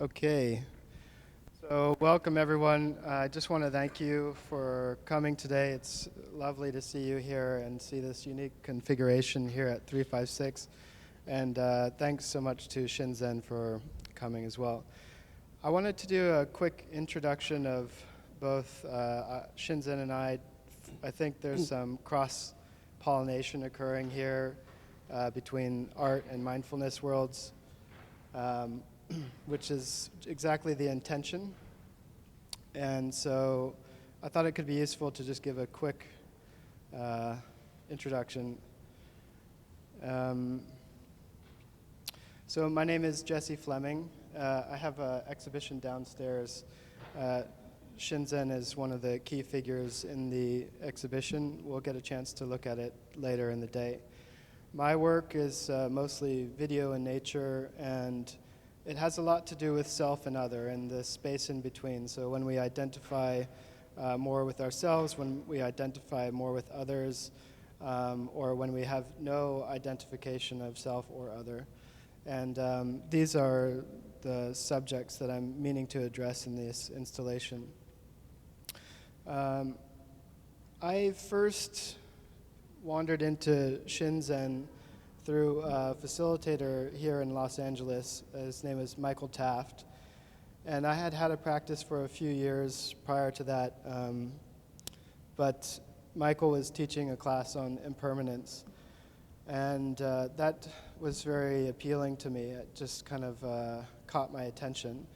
Okay, so welcome everyone. I just want to thank you for coming today. It's lovely to see you here and see this unique configuration here at 356. And thanks so much to Shinzen for coming as well. I wanted to do a quick introduction of both Shinzen and I. I think there's some cross-pollination occurring here between art and mindfulness worlds. Which is exactly the intention. And so I thought it could be useful to just give a quick introduction. So my name is Jesse Fleming. I have an exhibition downstairs. Shinzen is one of the key figures in the exhibition. We'll get a chance to look at it later in the day. My work is mostly video in nature, and it has a lot to do with self and other and the space in between. So when we identify more with ourselves, when we identify more with others, or when we have no identification of self or other. And these are the subjects that I'm meaning to address in this installation. I first wandered into Shinzen through a facilitator here in Los Angeles. His name is Michael Taft. And I had a practice for a few years prior to that, but Michael was teaching a class on impermanence. And that was very appealing to me. It just kind of caught my attention.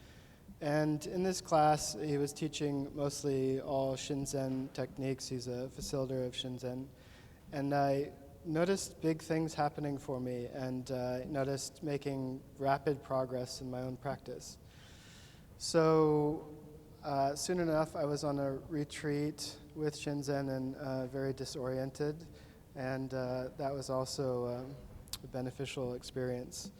And in this class, he was teaching mostly all Shinzen techniques. He's a facilitator of Shinzen. And I noticed big things happening for me, and noticed making rapid progress in my own practice. So soon enough, I was on a retreat with Shinzen and very disoriented, and that was also a beneficial experience.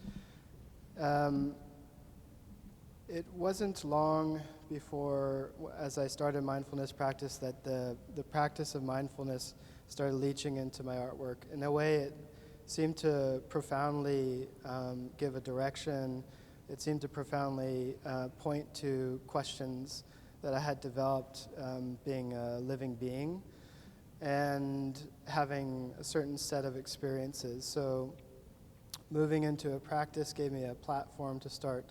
It wasn't long before, as I started mindfulness practice, that the practice of mindfulness started leaching into my artwork. In a way, it seemed to profoundly give a direction. It seemed to profoundly point to questions that I had developed being a living being and having a certain set of experiences. So moving into a practice gave me a platform to start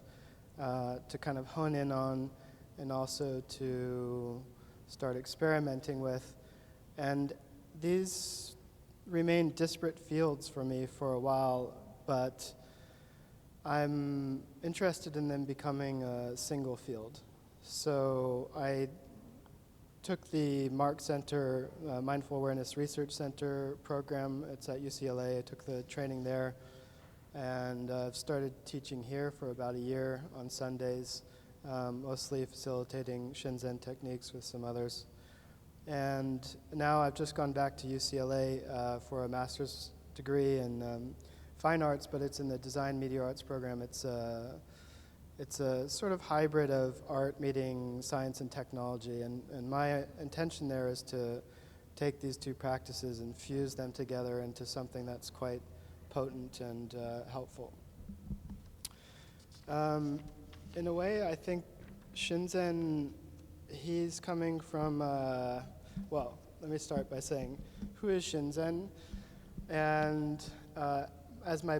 to kind of hone in on, and also to start experimenting with. And these remained disparate fields for me for a while, but I'm interested in them becoming a single field. So I took the MARC Center, Mindful Awareness Research Center program. It's at UCLA. I took the training there, and I've started teaching here for about a year on Sundays, mostly facilitating Shinzen techniques with some others. And now I've just gone back to UCLA for a master's degree in fine arts, but it's in the design media arts program. It's a sort of hybrid of art meeting science and technology, and my intention there is to take these two practices and fuse them together into something that's quite potent and helpful. In a way, I think Shinzen, he's coming from, well, let me start by saying, who is Shinzen? And as my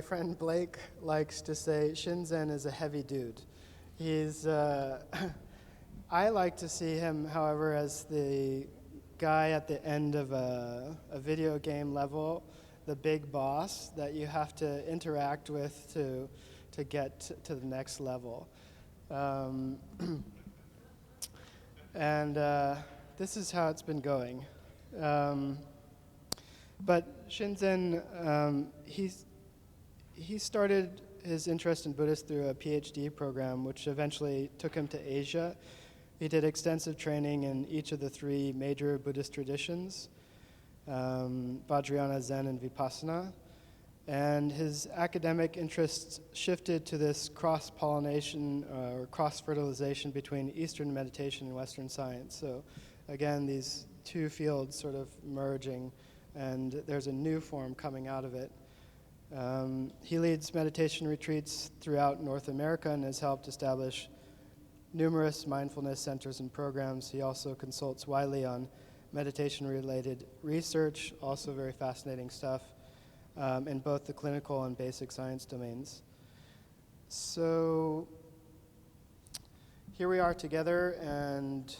friend Blake likes to say, Shinzen is a heavy dude. He's, I like to see him, however, as the guy at the end of a video game level, the big boss that you have to interact with to get to the next level. And this is how it's been going. But Shinzen, he started his interest in Buddhist through a PhD program, which eventually took him to Asia. He did extensive training in each of the three major Buddhist traditions, Vajrayana, Zen, and Vipassana. And his academic interests shifted to this cross-pollination or cross-fertilization between Eastern meditation and Western science. So again, these two fields sort of merging, and there's a new form coming out of it. He leads meditation retreats throughout North America and has helped establish numerous mindfulness centers and programs. He also consults widely on meditation-related research, also very fascinating stuff, in both the clinical and basic science domains. So here we are together, and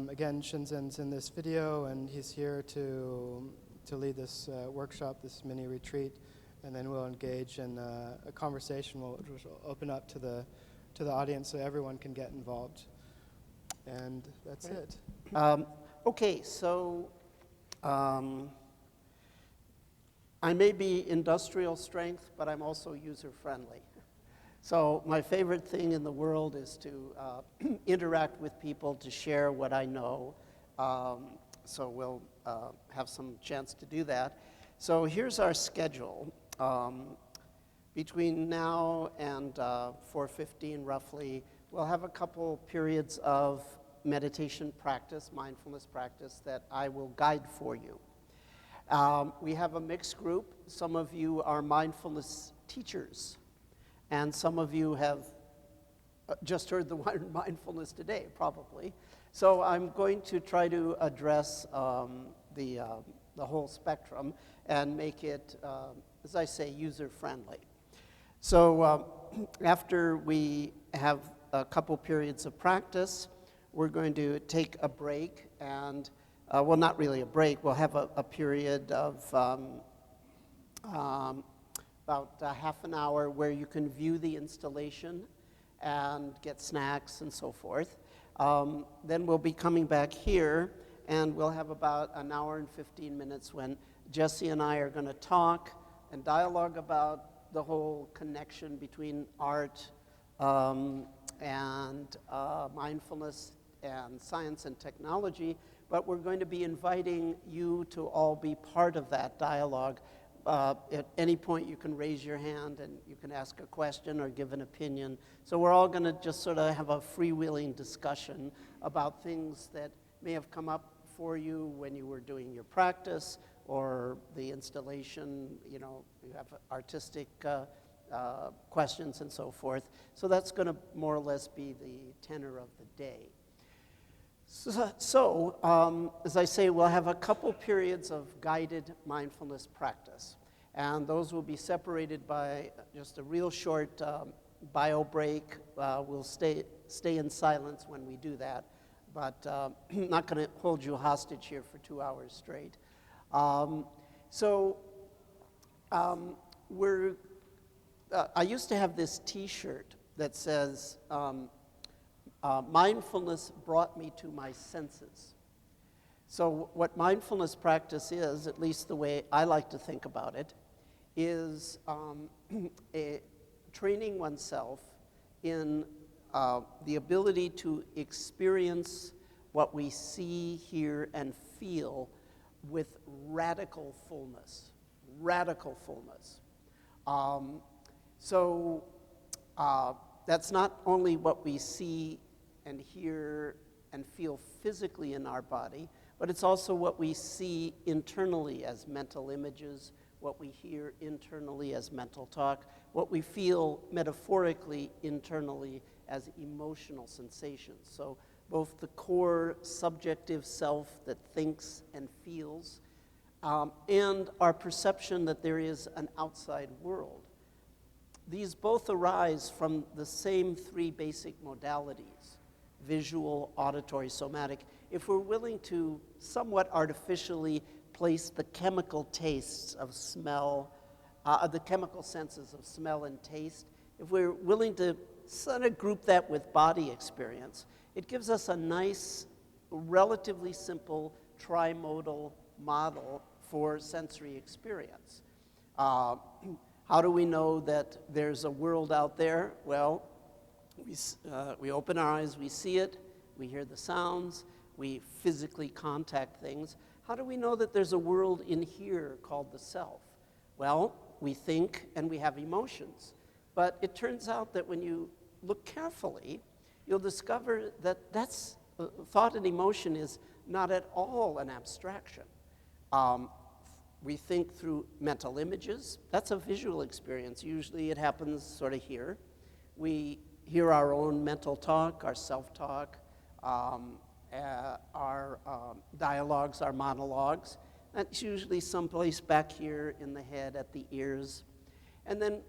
again, Shinzen's in this video, and he's here to lead this workshop, this mini retreat, and then we'll engage in a conversation which will open up to the audience so everyone can get involved. And that's it. Okay, so I may be industrial strength, but I'm also user-friendly. So my favorite thing in the world is to interact with people, to share what I know. So we'll have some chance to do that. So here's our schedule. Between now and 4:15 roughly, we'll have a couple periods of meditation practice, mindfulness practice, that I will guide for you. We have a mixed group. Some of you are mindfulness teachers, and some of you have just heard the word mindfulness today, probably. So I'm going to try to address the whole spectrum and make it, as I say, user-friendly. So after we have a couple periods of practice, we're going to take a break, and, well, not really a break. We'll have a period of about half an hour where you can view the installation and get snacks and so forth. Then we'll be coming back here, and we'll have about an hour and 15 minutes when Jesse and I are going to talk and dialogue about the whole connection between art and mindfulness and science and technology, but we're going to be inviting you to all be part of that dialogue. At any point you can raise your hand and you can ask a question or give an opinion. So we're all going to just sort of have a freewheeling discussion about things that may have come up for you when you were doing your practice or the installation, you know, you have artistic questions and so forth. So that's going to more or less be the tenor of the day. So as I say, we'll have a couple periods of guided mindfulness practice. And those will be separated by just a real short bio break. We'll stay in silence when we do that, but I'm not going to hold you hostage here for 2 hours straight. I used to have this T-shirt that says, mindfulness brought me to my senses. So what mindfulness practice is, at least the way I like to think about it, is training oneself in the ability to experience what we see, hear, and feel with radical fullness. Radical fullness. That's not only what we see and hear and feel physically in our body, but it's also what we see internally as mental images, what we hear internally as mental talk, what we feel metaphorically internally as emotional sensations. So both the core subjective self that thinks and feels, and our perception that there is an outside world. These both arise from the same three basic modalities: visual, auditory, somatic. If we're willing to somewhat artificially place the chemical tastes of smell, the chemical senses of smell and taste, if we're willing to sort of group that with body experience, it gives us a nice, relatively simple tri-modal model for sensory experience. How do we know that there's a world out there? Well, we open our eyes, we see it, we hear the sounds, we physically contact things. How do we know that there's a world in here called the self? Well, we think and we have emotions. But it turns out that when you look carefully, you'll discover that thought and emotion is not at all an abstraction. We think through mental images. That's a visual experience. Usually it happens sort of here. We hear our own mental talk, our self-talk, our dialogues, our monologues. That's usually someplace back here in the head at the ears. And then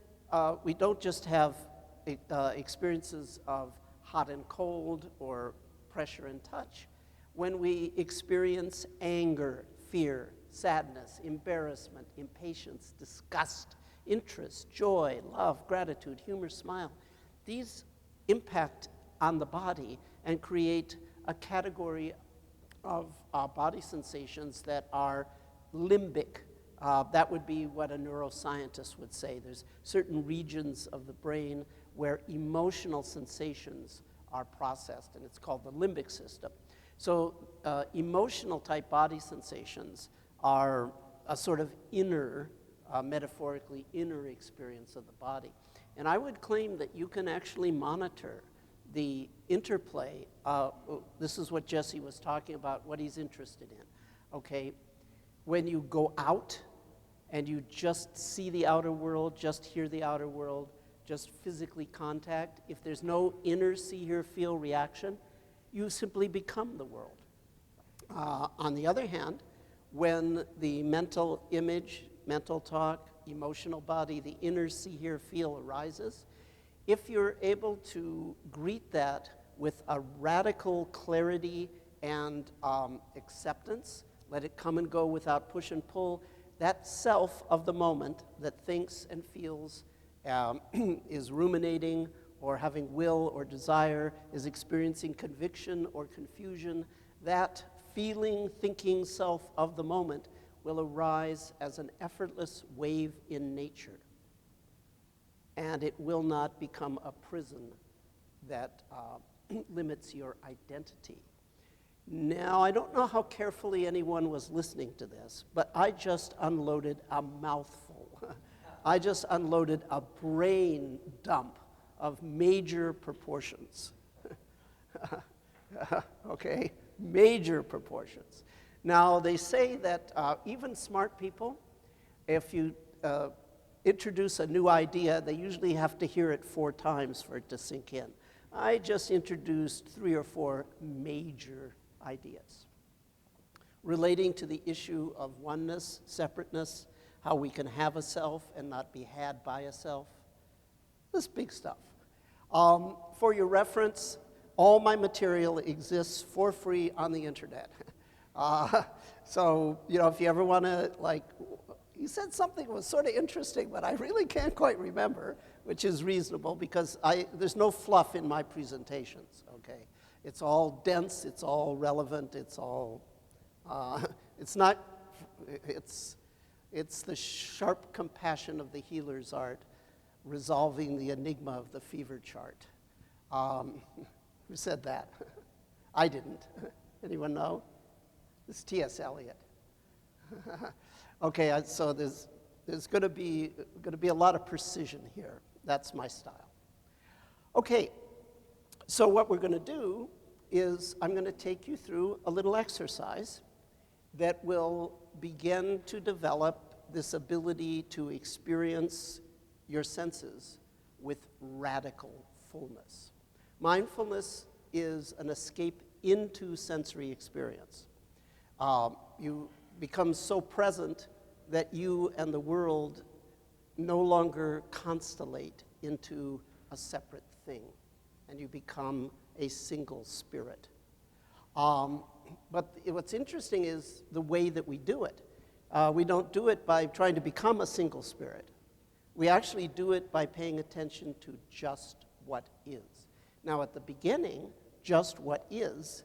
we don't just have experiences of hot and cold or pressure and touch. When we experience anger, fear, sadness, embarrassment, impatience, disgust, interest, joy, love, gratitude, humor, smile, these impact on the body and create a category of body sensations that are limbic. That would be what a neuroscientist would say. There's certain regions of the brain where emotional sensations are processed, and it's called the limbic system. So emotional type body sensations are a sort of inner, metaphorically inner experience of the body. And I would claim that you can actually monitor the interplay. This is what Jesse was talking about, what he's interested in. Okay, when you go out and you just see the outer world, just hear the outer world, just physically contact, if there's no inner see, hear, feel reaction, you simply become the world. On the other hand, when the mental image, mental talk, emotional body, the inner see, hear, feel arises, if you're able to greet that with a radical clarity and acceptance, let it come and go without push and pull, that self of the moment that thinks and feels, is ruminating or having will or desire, is experiencing conviction or confusion, that feeling, thinking self of the moment will arise as an effortless wave in nature. And it will not become a prison that limits your identity. Now, I don't know how carefully anyone was listening to this, but I just unloaded a mouthful. I just unloaded a brain dump of major proportions. Okay, major proportions. Now, they say that even smart people, if you introduce a new idea, they usually have to hear it 4 times for it to sink in. I just introduced 3 or 4 major ideas relating to the issue of oneness, separateness, how we can have a self and not be had by a self. This big stuff. For your reference, all my material exists for free on the internet. So, you know, if you ever want to, like, you said something was sort of interesting, but I really can't quite remember, which is reasonable because there's no fluff in my presentations, okay? It's all dense, it's all relevant, it's all, it's the sharp compassion of the healer's art resolving the enigma of the fever chart. Who said that? I didn't. Anyone know? It's T.S. Eliot. Okay, so there's going to be a lot of precision here. That's my style. Okay, so what we're going to do is I'm going to take you through a little exercise that will begin to develop this ability to experience your senses with radical fullness. Mindfulness is an escape into sensory experience. You become so present that you and the world no longer constellate into a separate thing, and you become a single spirit. But what's interesting is the way that we do it. We don't do it by trying to become a single spirit. We actually do it by paying attention to just what is. Now, at the beginning, just what is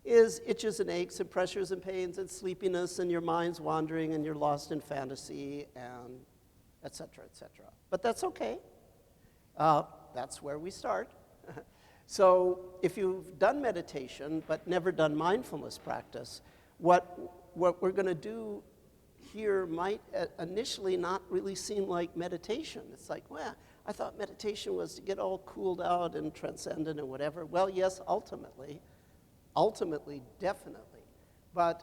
itches and aches and pressures and pains and sleepiness and your mind's wandering and you're lost in fantasy and et cetera, et cetera. But that's okay. That's where we start. So if you've done meditation but never done mindfulness practice, what we're going to do here might initially not really seem like meditation. It's like, well, I thought meditation was to get all cooled out and transcendent and whatever. Well, yes, ultimately, definitely. But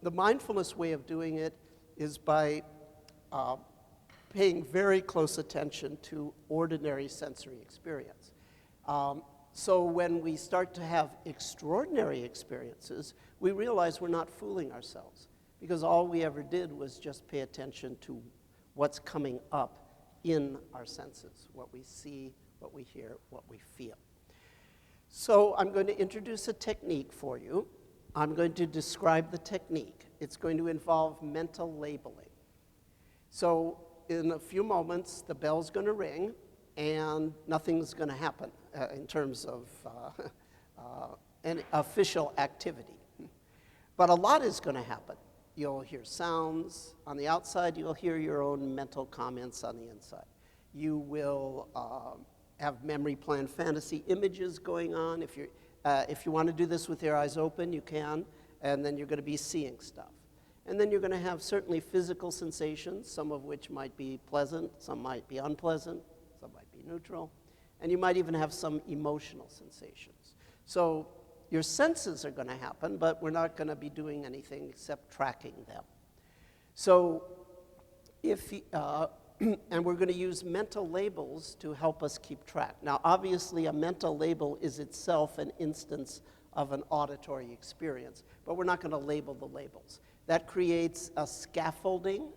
the mindfulness way of doing it is by paying very close attention to ordinary sensory experience. So when we start to have extraordinary experiences, we realize we're not fooling ourselves, because all we ever did was just pay attention to what's coming up in our senses, what we see, what we hear, what we feel. So I'm going to introduce a technique for you. I'm going to describe the technique. It's going to involve mental labeling. So in a few moments, the bell's going to ring, and nothing's going to happen in terms of any official activity. But a lot is going to happen. You'll hear sounds on the outside. You'll hear your own mental comments on the inside. You will have memory plan fantasy images going on. If you want to do this with your eyes open, you can, and then you're going to be seeing stuff. And then you're going to have certainly physical sensations, some of which might be pleasant, some might be unpleasant, some might be neutral, and you might even have some emotional sensations. So your senses are going to happen, but we're not going to be doing anything except tracking them. So and we're going to use mental labels to help us keep track. Now, obviously, a mental label is itself an instance of an auditory experience, but we're not going to label the labels. That creates a scaffolding.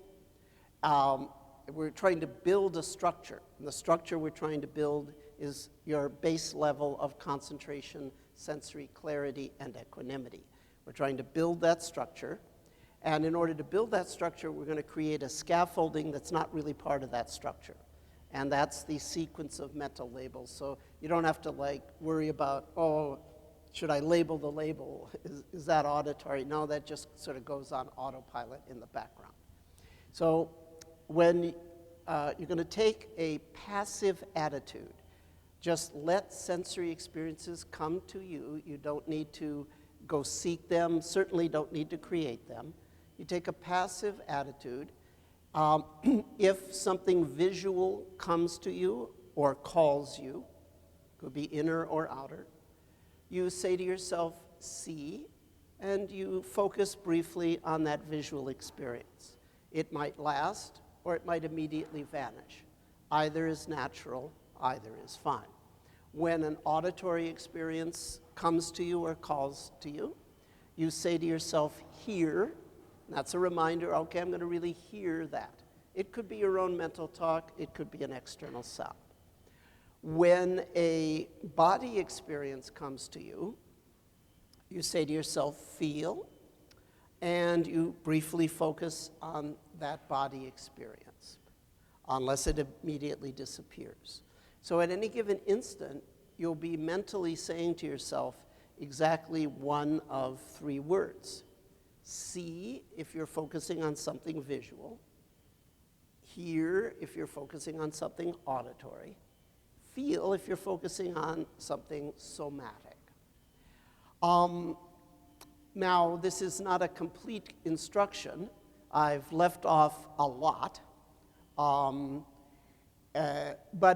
We're trying to build a structure, and the structure we're trying to build is your base level of concentration, sensory clarity, and equanimity. We're trying to build that structure. And in order to build that structure, we're going to create a scaffolding that's not really part of that structure. And that's the sequence of mental labels. So you don't have to worry about, oh, should I label the label? Is that auditory? No, that just sort of goes on autopilot in the background. So when you're going to take a passive attitude, just let sensory experiences come to you. You don't need to go seek them, certainly don't need to create them. You take a passive attitude. If something visual comes to you or calls you, could be inner or outer, you say to yourself, see, and you focus briefly on that visual experience. It might last, or it might immediately vanish. Either is natural, either is fine. When an auditory experience comes to you or calls to you, you say to yourself, hear. That's a reminder, okay, I'm going to really hear that. It could be your own mental talk. It could be an external sound. When a body experience comes to you, you say to yourself, feel, and you briefly focus on that body experience, unless it immediately disappears. So at any given instant, you'll be mentally saying to yourself exactly one of three words. See, if you're focusing on something visual. Hear, if you're focusing on something auditory. Feel, if you're focusing on something somatic. Now, this is not a complete instruction. I've left off a lot, but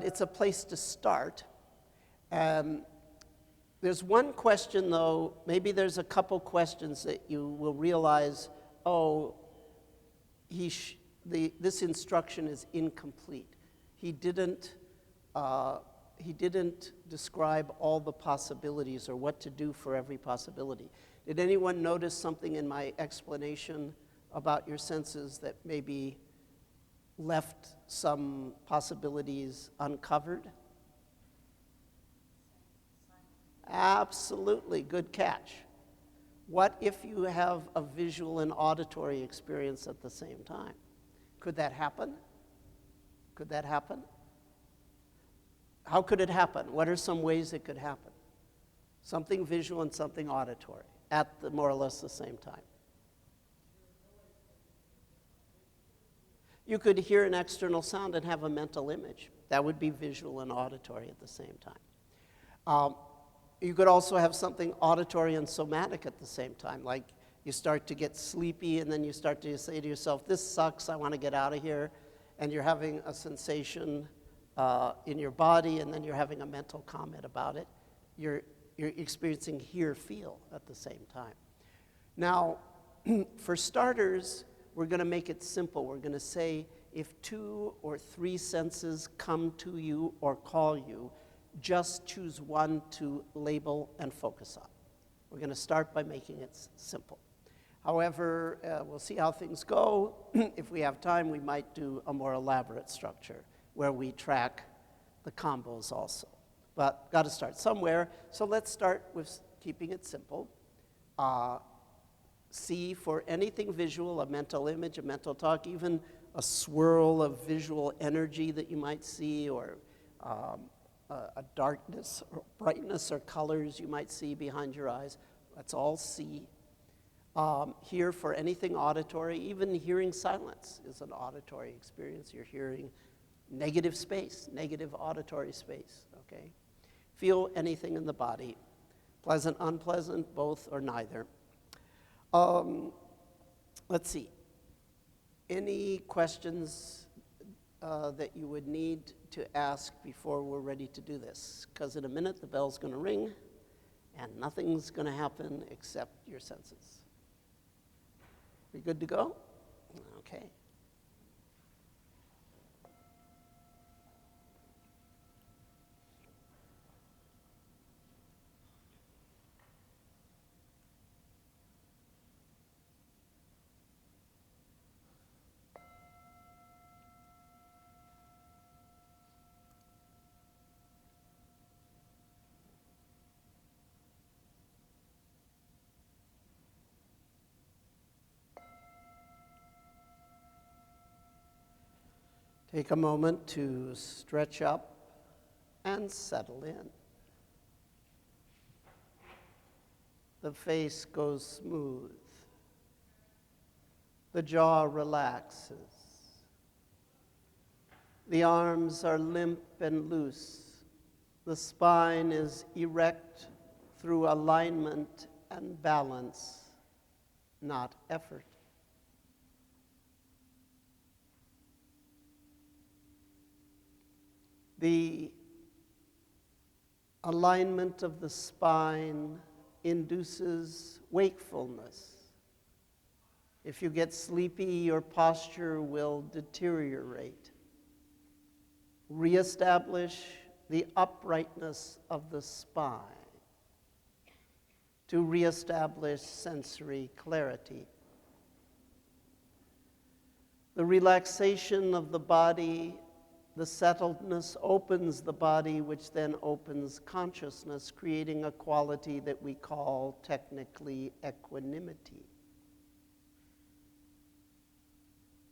it's a place to start. There's one question, though, maybe there's a couple questions that you will realize, oh, this instruction is incomplete. He didn't describe all the possibilities or what to do for every possibility. Did anyone notice something in my explanation about your senses that maybe left some possibilities uncovered? Absolutely, good catch. What if you have a visual and auditory experience at the same time? Could that happen? Could that happen? How could it happen? What are some ways it could happen? Something visual and something auditory at more or less the same time. You could hear an external sound and have a mental image. That would be visual and auditory at the same time. You could also have something auditory and somatic at the same time, like you start to get sleepy and then you start to say to yourself, this sucks, I want to get out of here, and you're having a sensation in your body, and then you're having a mental comment about it. You're experiencing hear, feel at the same time. Now, for starters, we're going to make it simple. We're going to say if 2 or 3 senses come to you or call you, just choose one to label and focus on. We're going to start by making it simple. However, we'll see how things go. If we have time, we might do a more elaborate structure where we track the combos also. But got to start somewhere. So let's start with keeping it simple. See for anything visual, a mental image, a mental talk, even a swirl of visual energy that you might see, or a darkness or brightness or colors you might see behind your eyes. Let's all see. Hear for anything auditory. Even hearing silence is an auditory experience. You're hearing negative space, negative auditory space, okay? Feel anything in the body, pleasant, unpleasant, both, or neither. Let's see. Any questions that you would need to ask before we're ready to do this? Because in a minute, the bell's going to ring, and nothing's going to happen except your senses. We good to go? Okay. Take a moment to stretch up and settle in. The face goes smooth. The jaw relaxes. The arms are limp and loose. The spine is erect through alignment and balance, not effort. The alignment of the spine induces wakefulness. If you get sleepy, your posture will deteriorate. Reestablish the uprightness of the spine to reestablish sensory clarity. The relaxation of the body, the settledness opens the body, which then opens consciousness, creating a quality that we call technically equanimity.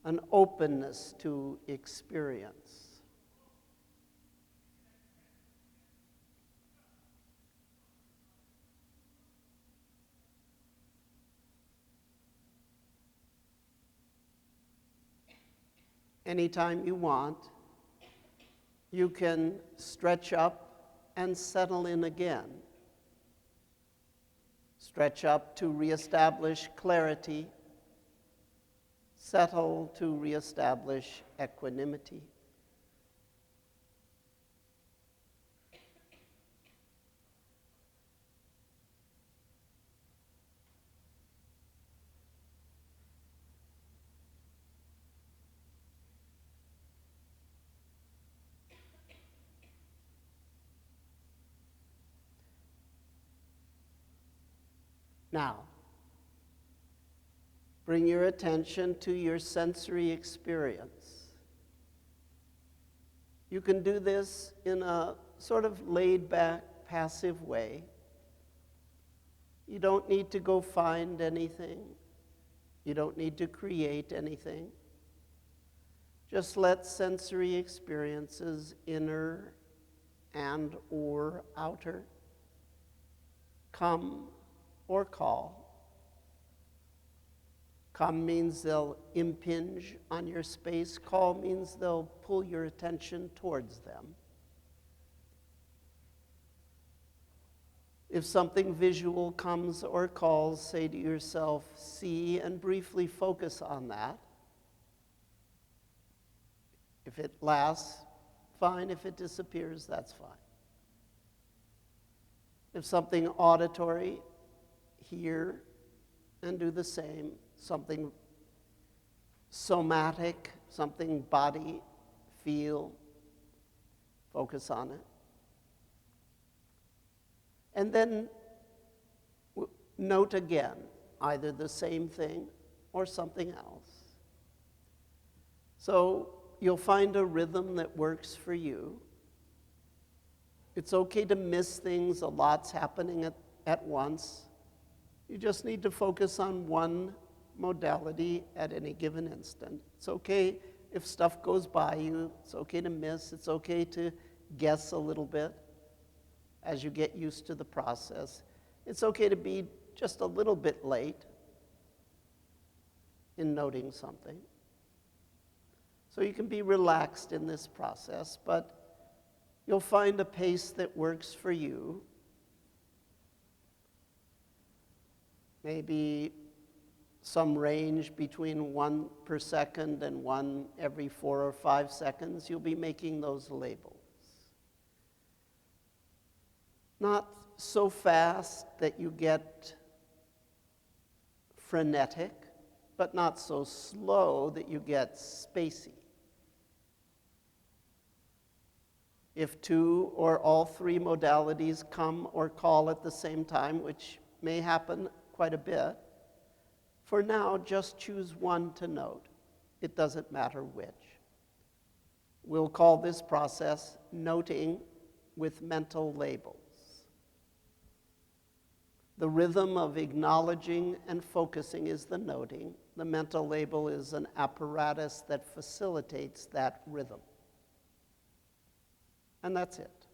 An openness to experience. Anytime you want, you can stretch up and settle in again. Stretch up to reestablish clarity. Settle to reestablish equanimity. Now, bring your attention to your sensory experience. You can do this in a sort of laid-back, passive way. You don't need to go find anything. You don't need to create anything. Just let sensory experiences, inner and or outer, come or call. Come means they'll impinge on your space. Call means they'll pull your attention towards them. If something visual comes or calls, say to yourself, see, and briefly focus on that. If it lasts, fine. If it disappears, that's fine. If something auditory, hear and do the same. Something somatic, something body, feel, focus on it. And then note again, either the same thing or something else. So you'll find a rhythm that works for you. It's okay to miss things, a lot's happening at once. You just need to focus on one modality at any given instant. It's okay if stuff goes by you. It's okay to miss. It's okay to guess a little bit as you get used to the process. It's okay to be just a little bit late in noting something. So you can be relaxed in this process, but you'll find a pace that works for you. Maybe some range between 1 per second and 1 every 4 or 5 seconds. You'll be making those labels. Not so fast that you get frenetic, but not so slow that you get spacey. If 2 or all 3 modalities come or call at the same time, which may happen quite a bit, for now, just choose one to note. It doesn't matter which. We'll call this process noting with mental labels. The rhythm of acknowledging and focusing is the noting. The mental label is an apparatus that facilitates that rhythm. And that's it.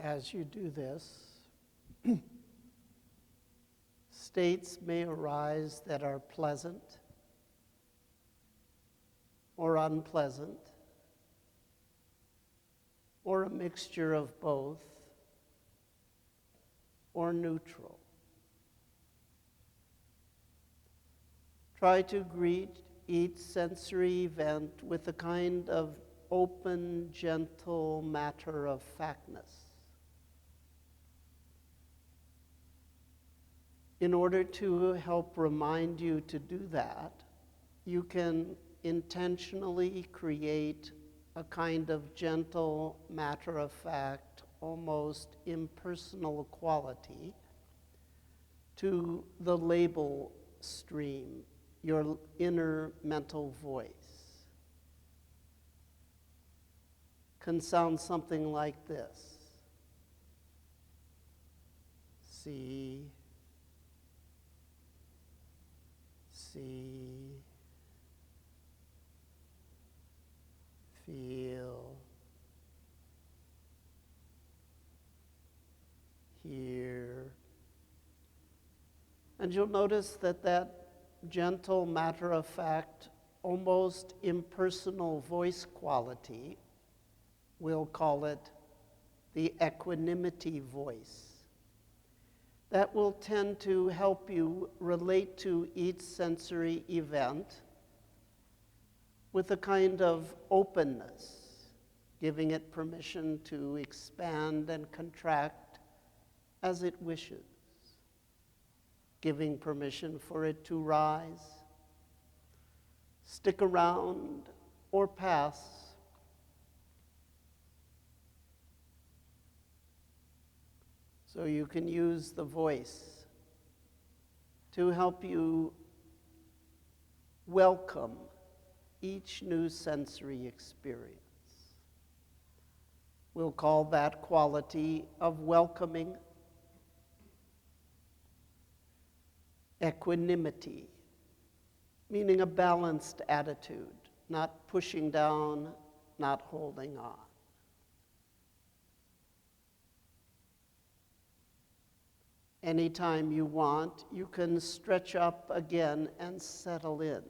As you do this, states may arise that are pleasant or unpleasant, or a mixture of both, or neutral. Try to greet each sensory event with a kind of open, gentle matter-of-factness. In order to help remind you to do that, you can intentionally create a kind of gentle, matter-of-fact, almost impersonal quality to the label stream, your inner mental voice. Can sound something like this. See, feel, hear. And you'll notice that that gentle, matter-of-fact, almost impersonal voice quality, we'll call it the equanimity voice. That will tend to help you relate to each sensory event with a kind of openness, giving it permission to expand and contract as it wishes, giving permission for it to rise, stick around, or pass. So you can use the voice to help you welcome each new sensory experience. We'll call that quality of welcoming equanimity, meaning a balanced attitude, not pushing down, not holding on. Anytime you want, you can stretch up again and settle in.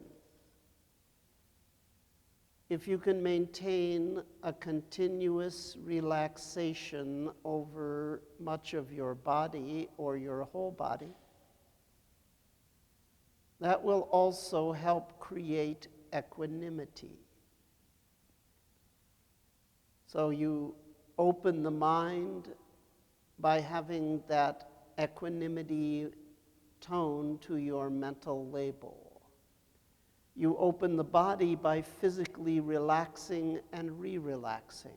If you can maintain a continuous relaxation over much of your body or your whole body, that will also help create equanimity. So you open the mind by having that equanimity tone to your mental label. You open the body by physically relaxing and re-relaxing.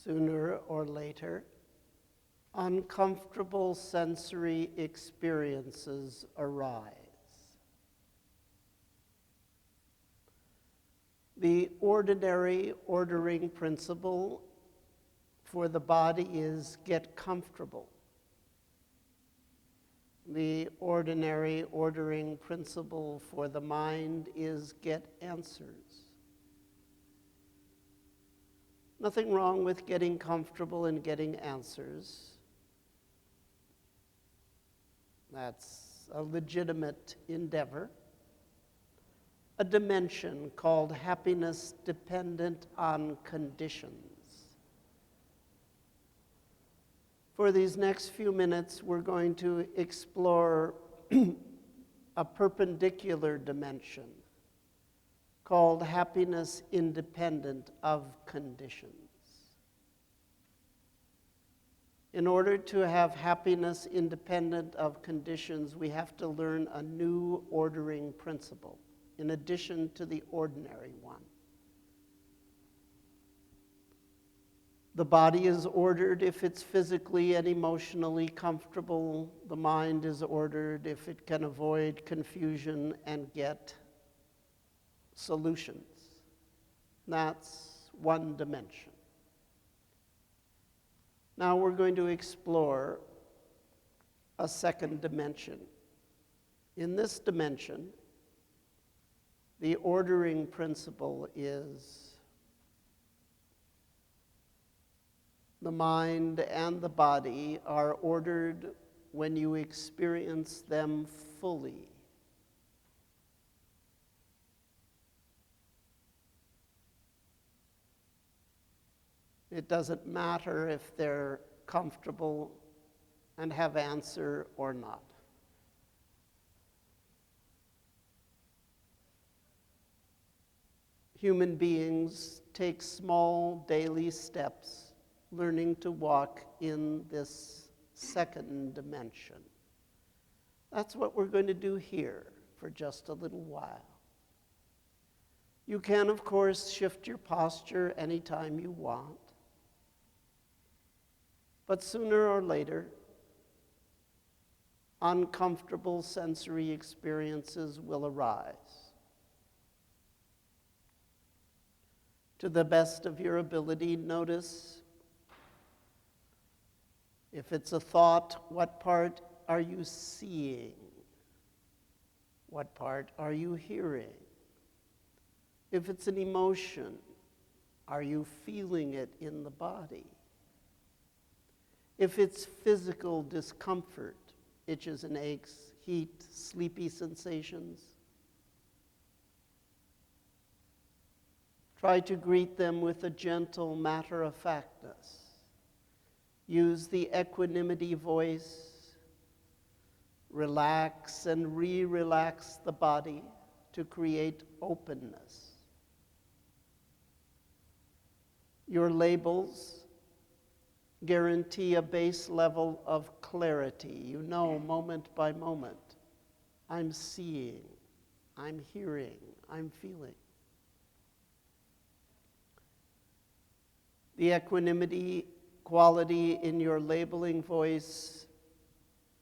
Sooner or later, uncomfortable sensory experiences arise. The ordinary ordering principle for the body is get comfortable. The ordinary ordering principle for the mind is get answers. Nothing wrong with getting comfortable and getting answers. That's a legitimate endeavor. A dimension called happiness dependent on conditions. For these next few minutes, we're going to explore a perpendicular dimension called happiness independent of conditions. In order to have happiness independent of conditions, we have to learn a new ordering principle in addition to the ordinary one. The body is ordered if it's physically and emotionally comfortable. The mind is ordered if it can avoid confusion and get solutions. That's one dimension. Now we're going to explore a second dimension. In this dimension, the ordering principle is the mind and the body are ordered when you experience them fully. It doesn't matter if they're comfortable and have answer or not. Human beings take small daily steps learning to walk in this second dimension. That's what we're going to do here for just a little while. You can, of course, shift your posture anytime you want. But sooner or later, uncomfortable sensory experiences will arise. To the best of your ability, notice if it's a thought, what part are you seeing? What part are you hearing? If it's an emotion, are you feeling it in the body? If it's physical discomfort, itches and aches, heat, sleepy sensations, try to greet them with a gentle matter-of-factness. Use the equanimity voice. Relax and re-relax the body to create openness. Your labels guarantee a base level of clarity. You know, moment by moment, I'm seeing, I'm hearing, I'm feeling. The equanimity quality in your labeling voice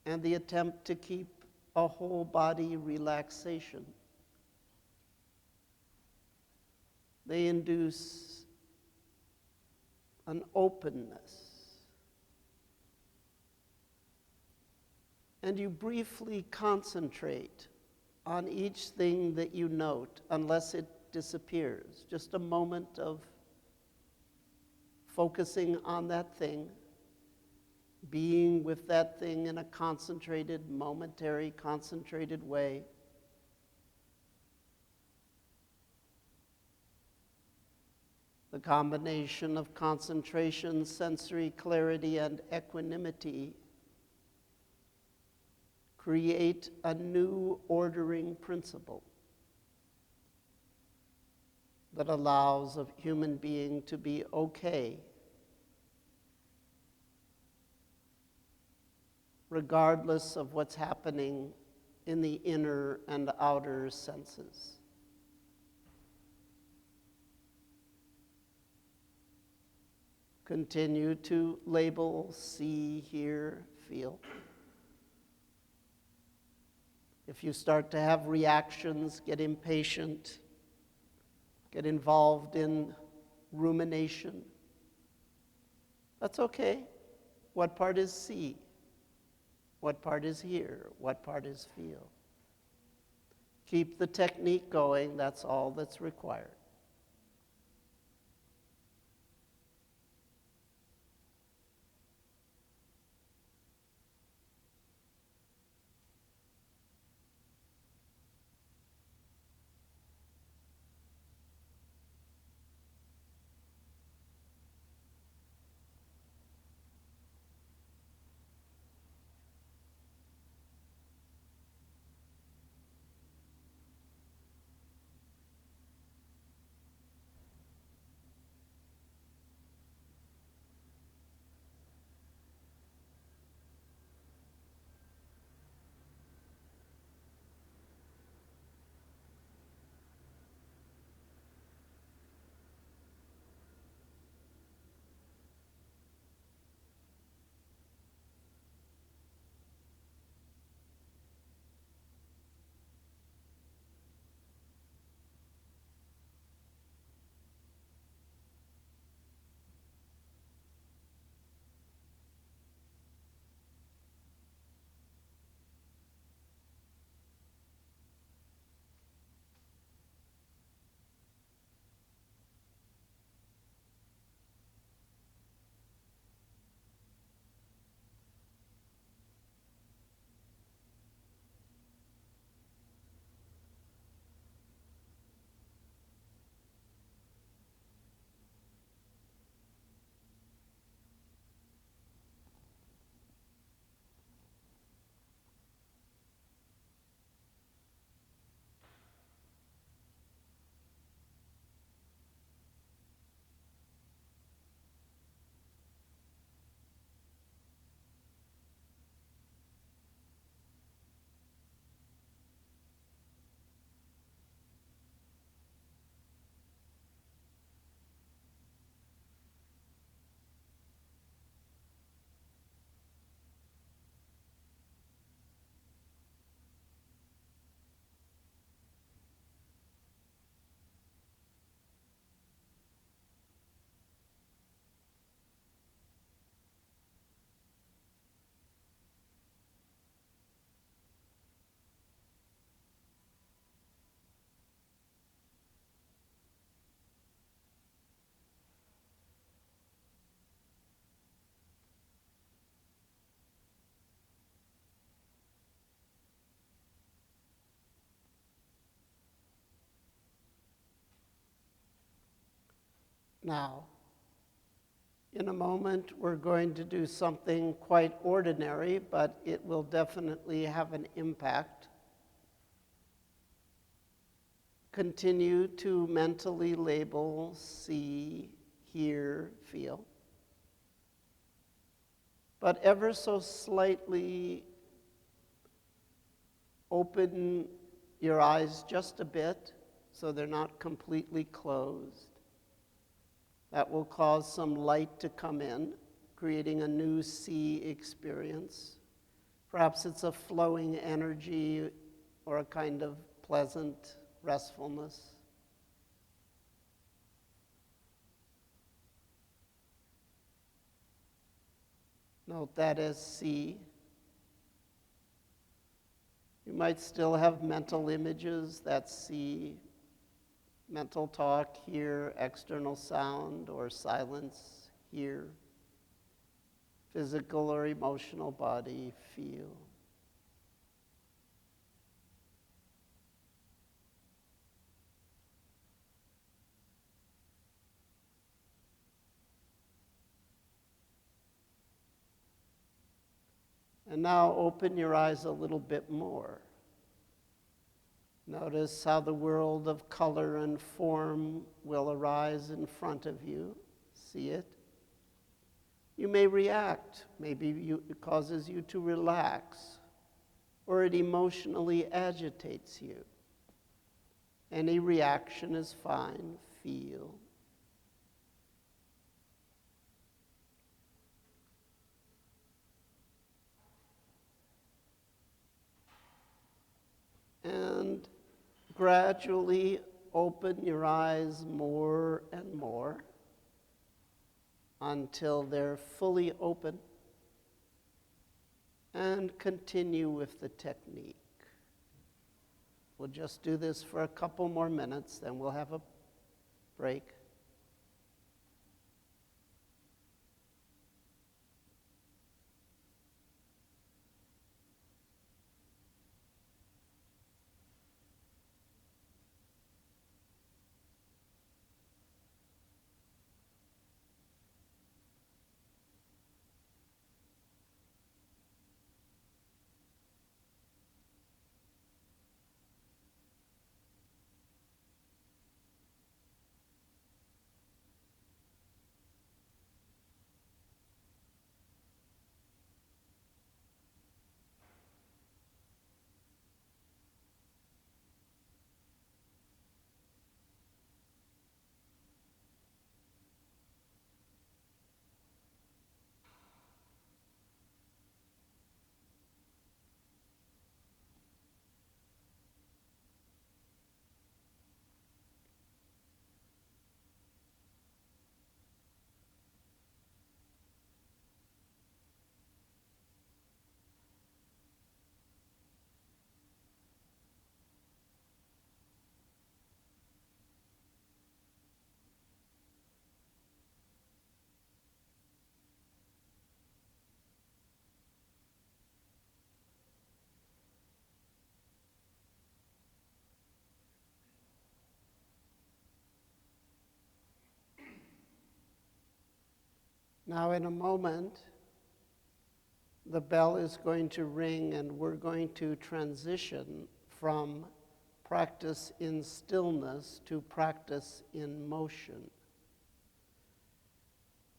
and the attempt to keep a whole body relaxation. They induce an openness. And you briefly concentrate on each thing that you note unless it disappears. Just a moment of focusing on that thing, being with that thing in a concentrated, momentary, concentrated way. The combination of concentration, sensory clarity, and equanimity create a new ordering principle that allows a human being to be okay regardless of what's happening in the inner and outer senses. Continue to label, see, hear, feel. If you start to have reactions, get impatient, get involved in rumination, that's okay. What part is see? What part is hear? What part is feel? Keep the technique going, that's all that's required. Now, in a moment, we're going to do something quite ordinary, but it will definitely have an impact. Continue to mentally label, see, hear, feel. But ever so slightly open your eyes just a bit so they're not completely closed. That will cause some light to come in, creating a new see experience. Perhaps it's a flowing energy or a kind of pleasant restfulness. Note that as see. You might still have mental images that see, mental talk, hear, external sound or silence, hear, physical or emotional body, feel. And now open your eyes a little bit more. Notice how the world of color and form will arise in front of you. See it. You may react. Maybe it causes you to relax, or it emotionally agitates you. Any reaction is fine. Feel. gradually open your eyes more and more until they're fully open, and continue with the technique. We'll just do this for a couple more minutes, then we'll have a break. Now, in a moment, the bell is going to ring and we're going to transition from practice in stillness to practice in motion.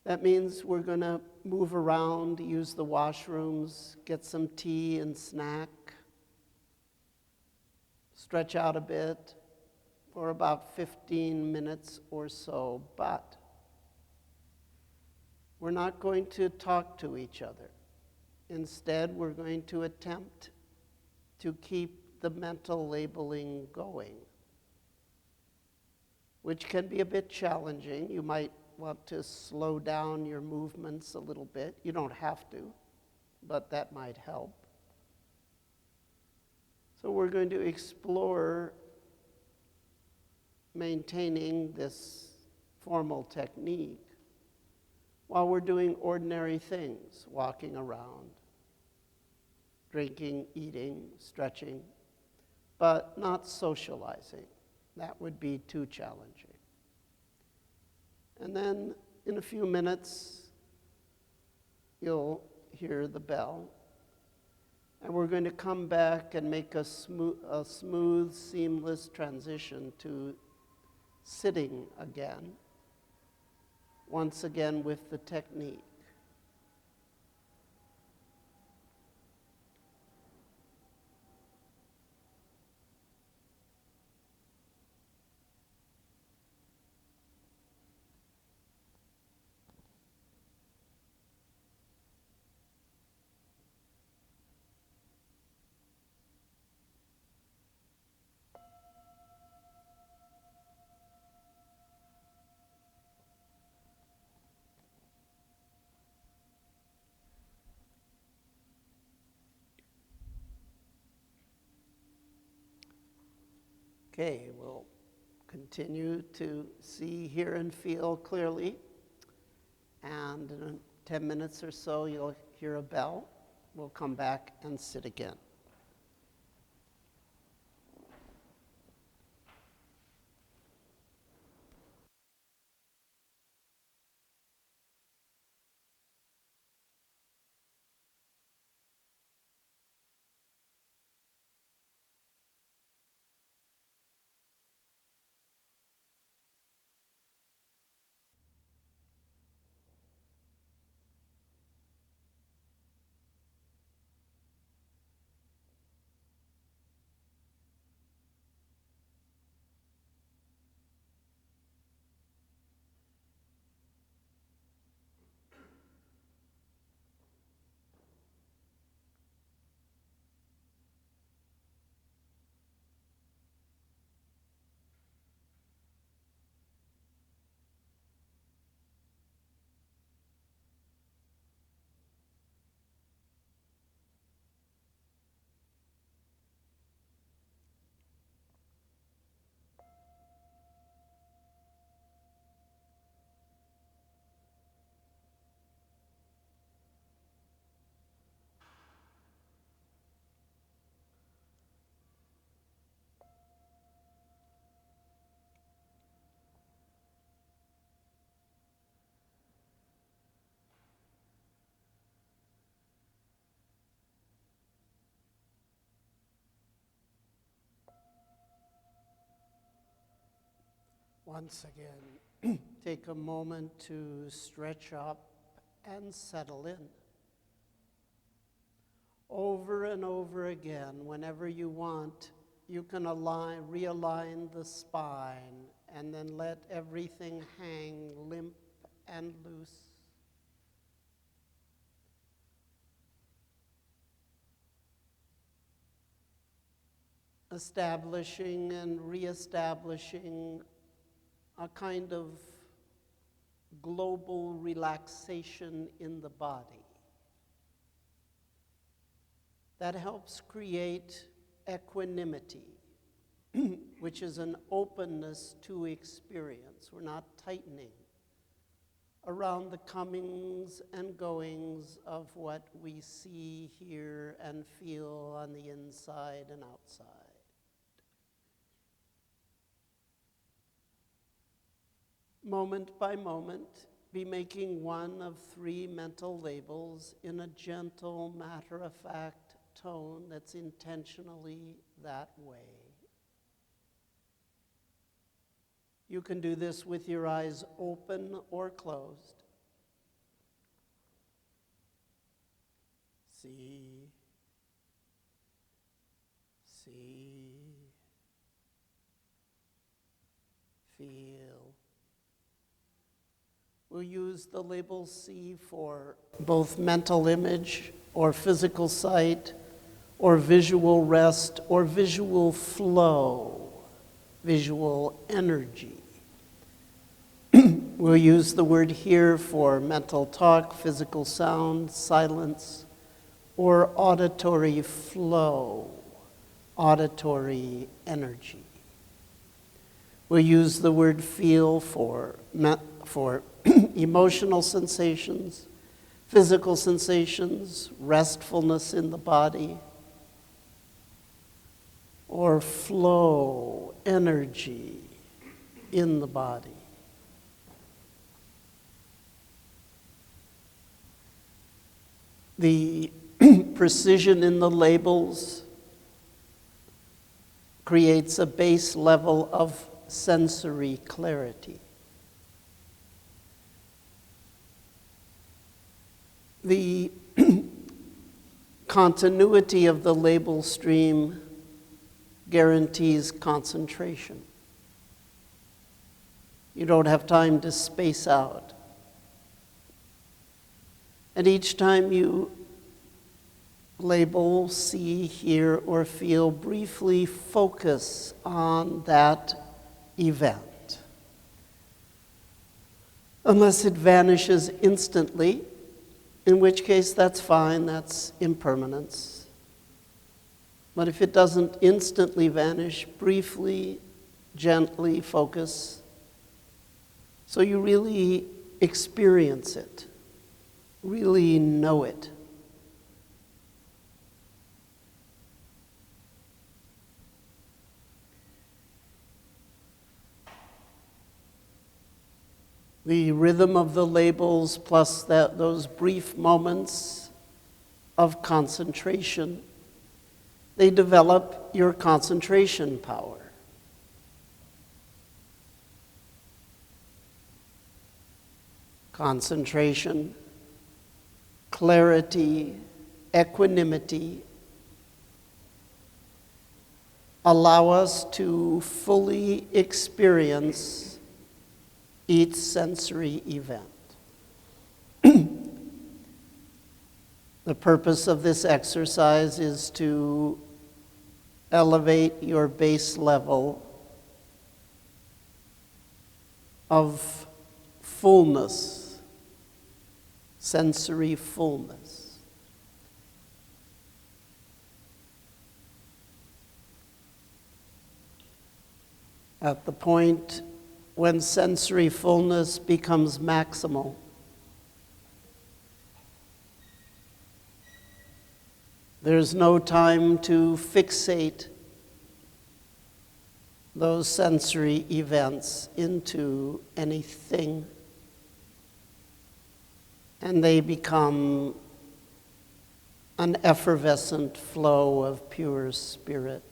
That means we're going to move around, use the washrooms, get some tea and snack, stretch out a bit for about 15 minutes or so, but we're not going to talk to each other. Instead, we're going to attempt to keep the mental labeling going, which can be a bit challenging. You might want to slow down your movements a little bit. You don't have to, but that might help. So we're going to explore maintaining this formal technique while we're doing ordinary things, walking around, drinking, eating, stretching, but not socializing. That would be too challenging. And then in a few minutes, you'll hear the bell, and we're going to come back and make a smooth, seamless transition to sitting again, once again with the technique. Okay, we'll continue to see, hear, and feel clearly. And in 10 minutes or so, you'll hear a bell. We'll come back and sit again. Once again, take a moment to stretch up and settle in. Over and over again, whenever you want, you can realign the spine and then let everything hang limp and loose. Establishing and reestablishing a kind of global relaxation in the body that helps create equanimity, which is an openness to experience. We're not tightening around the comings and goings of what we see, hear, and feel on the inside and outside. Moment by moment, be making one of 3 mental labels in a gentle, matter-of-fact tone that's intentionally that way. You can do this with your eyes open or closed. See, feel. We'll use the label C for both mental image or physical sight or visual rest or visual flow, visual energy. We'll use the word hear for mental talk, physical sound, silence, or auditory flow, auditory energy. We'll use the word feel for emotional sensations, physical sensations, restfulness in the body, or flow, energy in the body. The precision in the labels creates a base level of sensory clarity. The continuity of the label stream guarantees concentration. You don't have time to space out. And each time you label, see, hear, or feel, briefly focus on that event. Unless it vanishes instantly, in which case that's fine, that's impermanence. But if it doesn't instantly vanish, briefly, gently focus, so you really experience it, really know it. The rhythm of the labels plus those brief moments of concentration, they develop your concentration power. Concentration, clarity, equanimity allow us to fully experience each sensory event. The purpose of this exercise is to elevate your base level of fullness, sensory fullness. At the point when sensory fullness becomes maximal, there's no time to fixate those sensory events into anything, and they become an effervescent flow of pure spirit.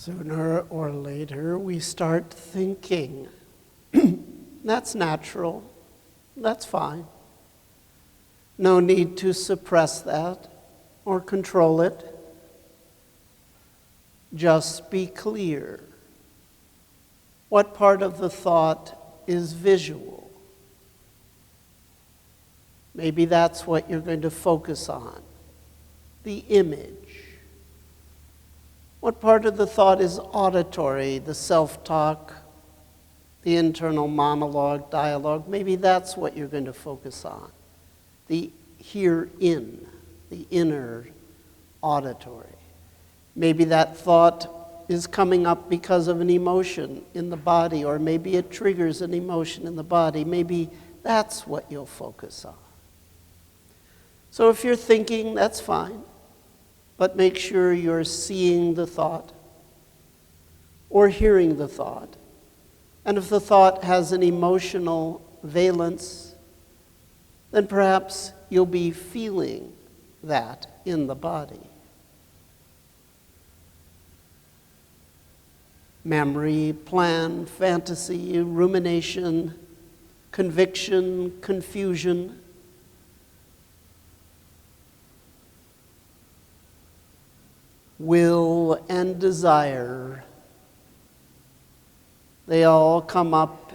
Sooner or later, we start thinking. That's natural. That's fine. No need to suppress that or control it. Just be clear. What part of the thought is visual? Maybe that's what you're going to focus on, the image. What part of the thought is auditory, the self-talk, the internal monologue, dialogue? Maybe that's what you're going to focus on, the herein, the inner auditory. Maybe that thought is coming up because of an emotion in the body, or maybe it triggers an emotion in the body. Maybe that's what you'll focus on. So if you're thinking, that's fine, but make sure you're seeing the thought or hearing the thought. And if the thought has an emotional valence, then perhaps you'll be feeling that in the body. Memory, plan, fantasy, rumination, conviction, confusion. Will and desire, they all come up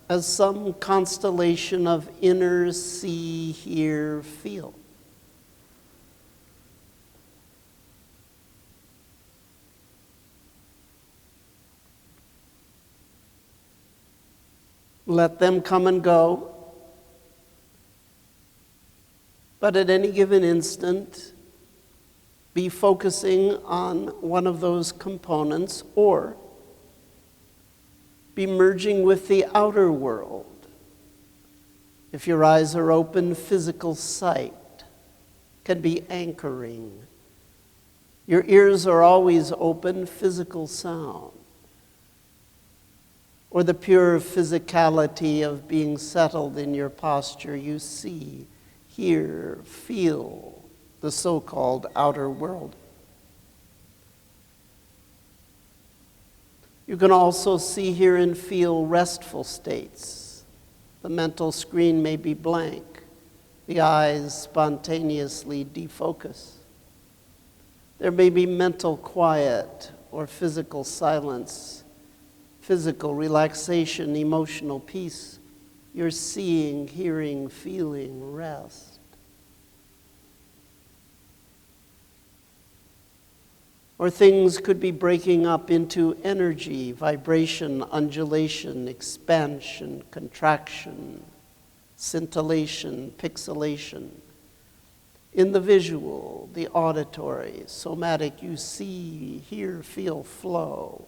as some constellation of inner see, hear, feel. Let them come and go, but at any given instant, be focusing on one of those components, or be merging with the outer world. If your eyes are open, physical sight can be anchoring. Your ears are always open, physical sound. Or the pure physicality of being settled in your posture. You see, hear, feel the so-called outer world. You can also see, hear, and feel restful states. The mental screen may be blank. The eyes spontaneously defocus. There may be mental quiet or physical silence, physical relaxation, emotional peace. You're seeing, hearing, feeling rest. Or things could be breaking up into energy, vibration, undulation, expansion, contraction, scintillation, pixelation. In the visual, the auditory, somatic, you see, hear, feel, flow.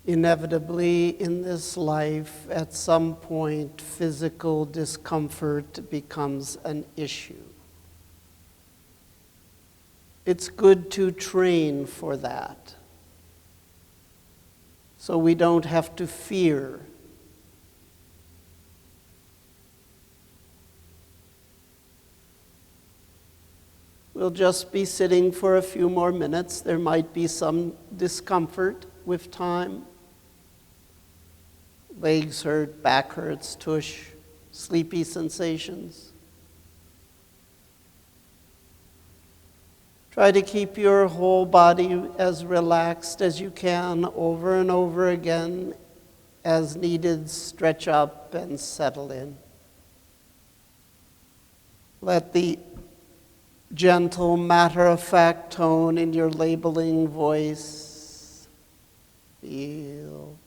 Inevitably, in this life, at some point, physical discomfort becomes an issue. It's good to train for that, so we don't have to fear. We'll just be sitting for a few more minutes. There might be some discomfort with time. Legs hurt, back hurts, tush, sleepy sensations. Try to keep your whole body as relaxed as you can over and over again. As needed, stretch up and settle in. Let the gentle, matter-of-fact tone in your labeling voice feel,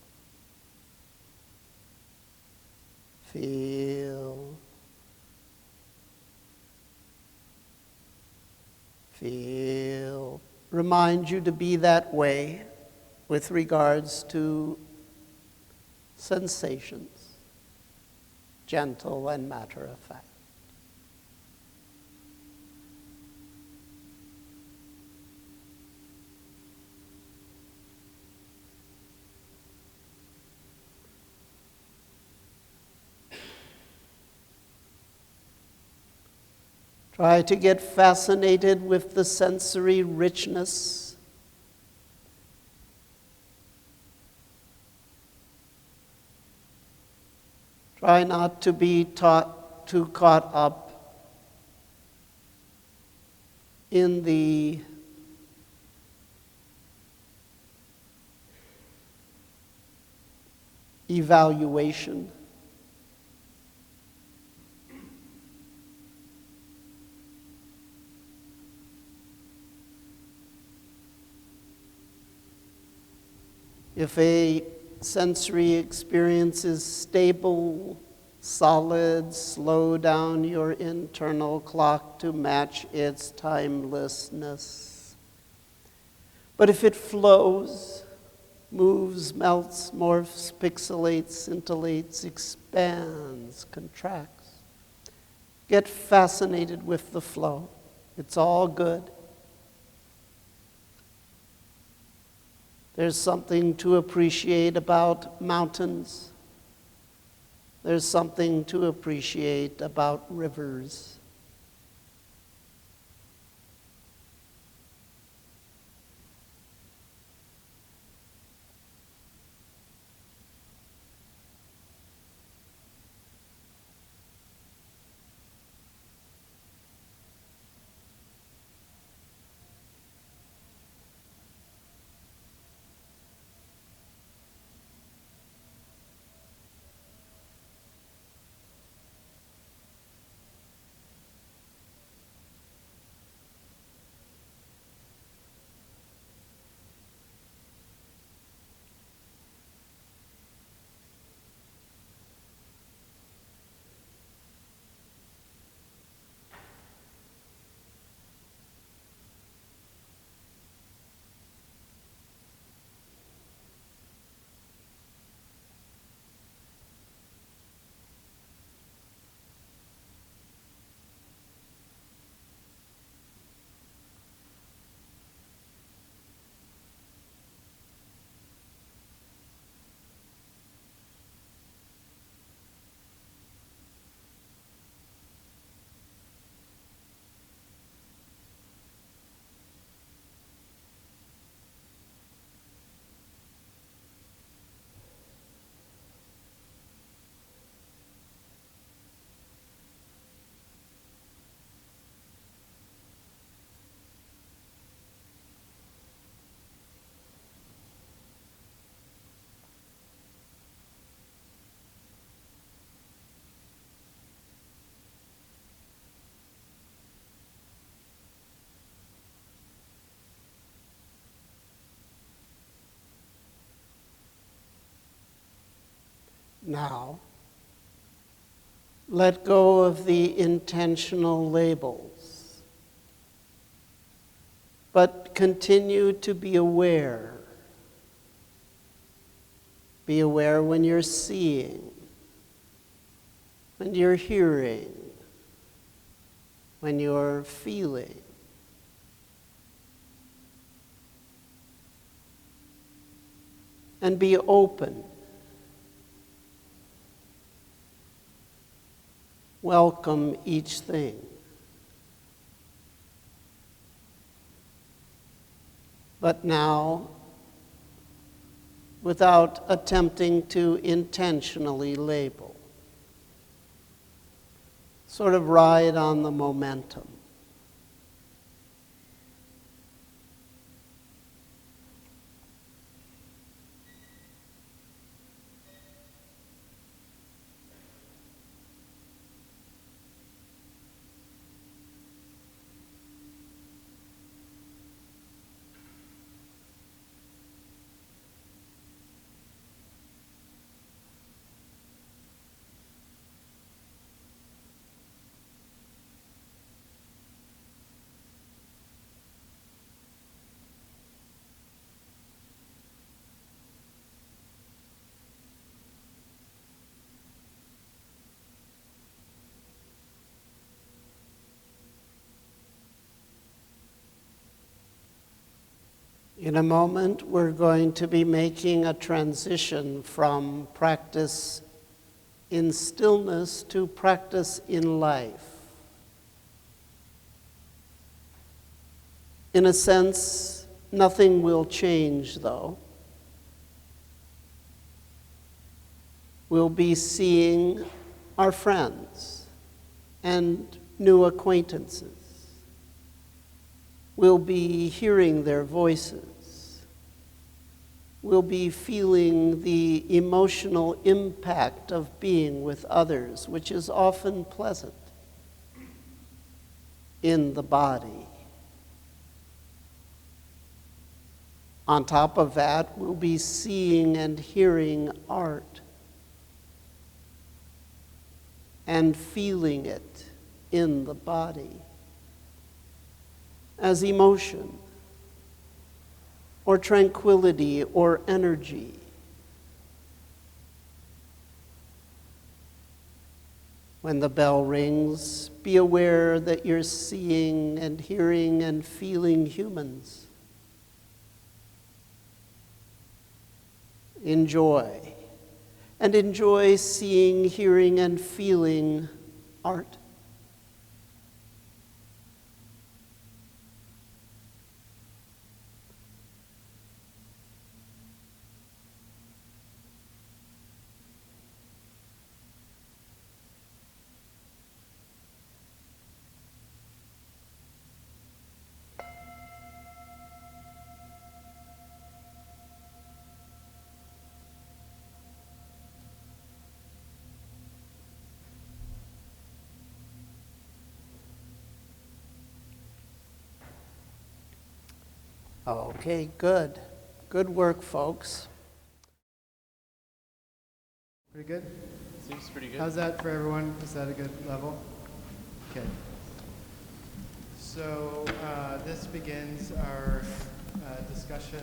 feel, feel. Remind you to be that way with regards to sensations, gentle and matter-of-fact. Try to get fascinated with the sensory richness. Try not to be too caught up in the evaluation. If a sensory experience is stable, solid, slow down your internal clock to match its timelessness. But if it flows, moves, melts, morphs, pixelates, scintillates, expands, contracts, get fascinated with the flow. It's all good. There's something to appreciate about mountains. There's something to appreciate about rivers. Now, let go of the intentional labels, but continue to be aware. Be aware when you're seeing, when you're hearing, when you're feeling. And be open. Welcome each thing. But now, without attempting to intentionally label, sort of ride on the momentum. In a moment, we're going to be making a transition from practice in stillness to practice in life. In a sense, nothing will change, though. We'll be seeing our friends and new acquaintances. We'll be hearing their voices. We'll be feeling the emotional impact of being with others, which is often pleasant in the body. On top of that, we'll be seeing and hearing art and feeling it in the body as emotion or tranquility or energy. When the bell rings, be aware that you're seeing and hearing and feeling humans. Enjoy. And enjoy seeing, hearing, and feeling art. Okay, good. Good work, folks. Pretty good? Seems pretty good. How's that for everyone? Is that a good level? Okay. So this begins our discussion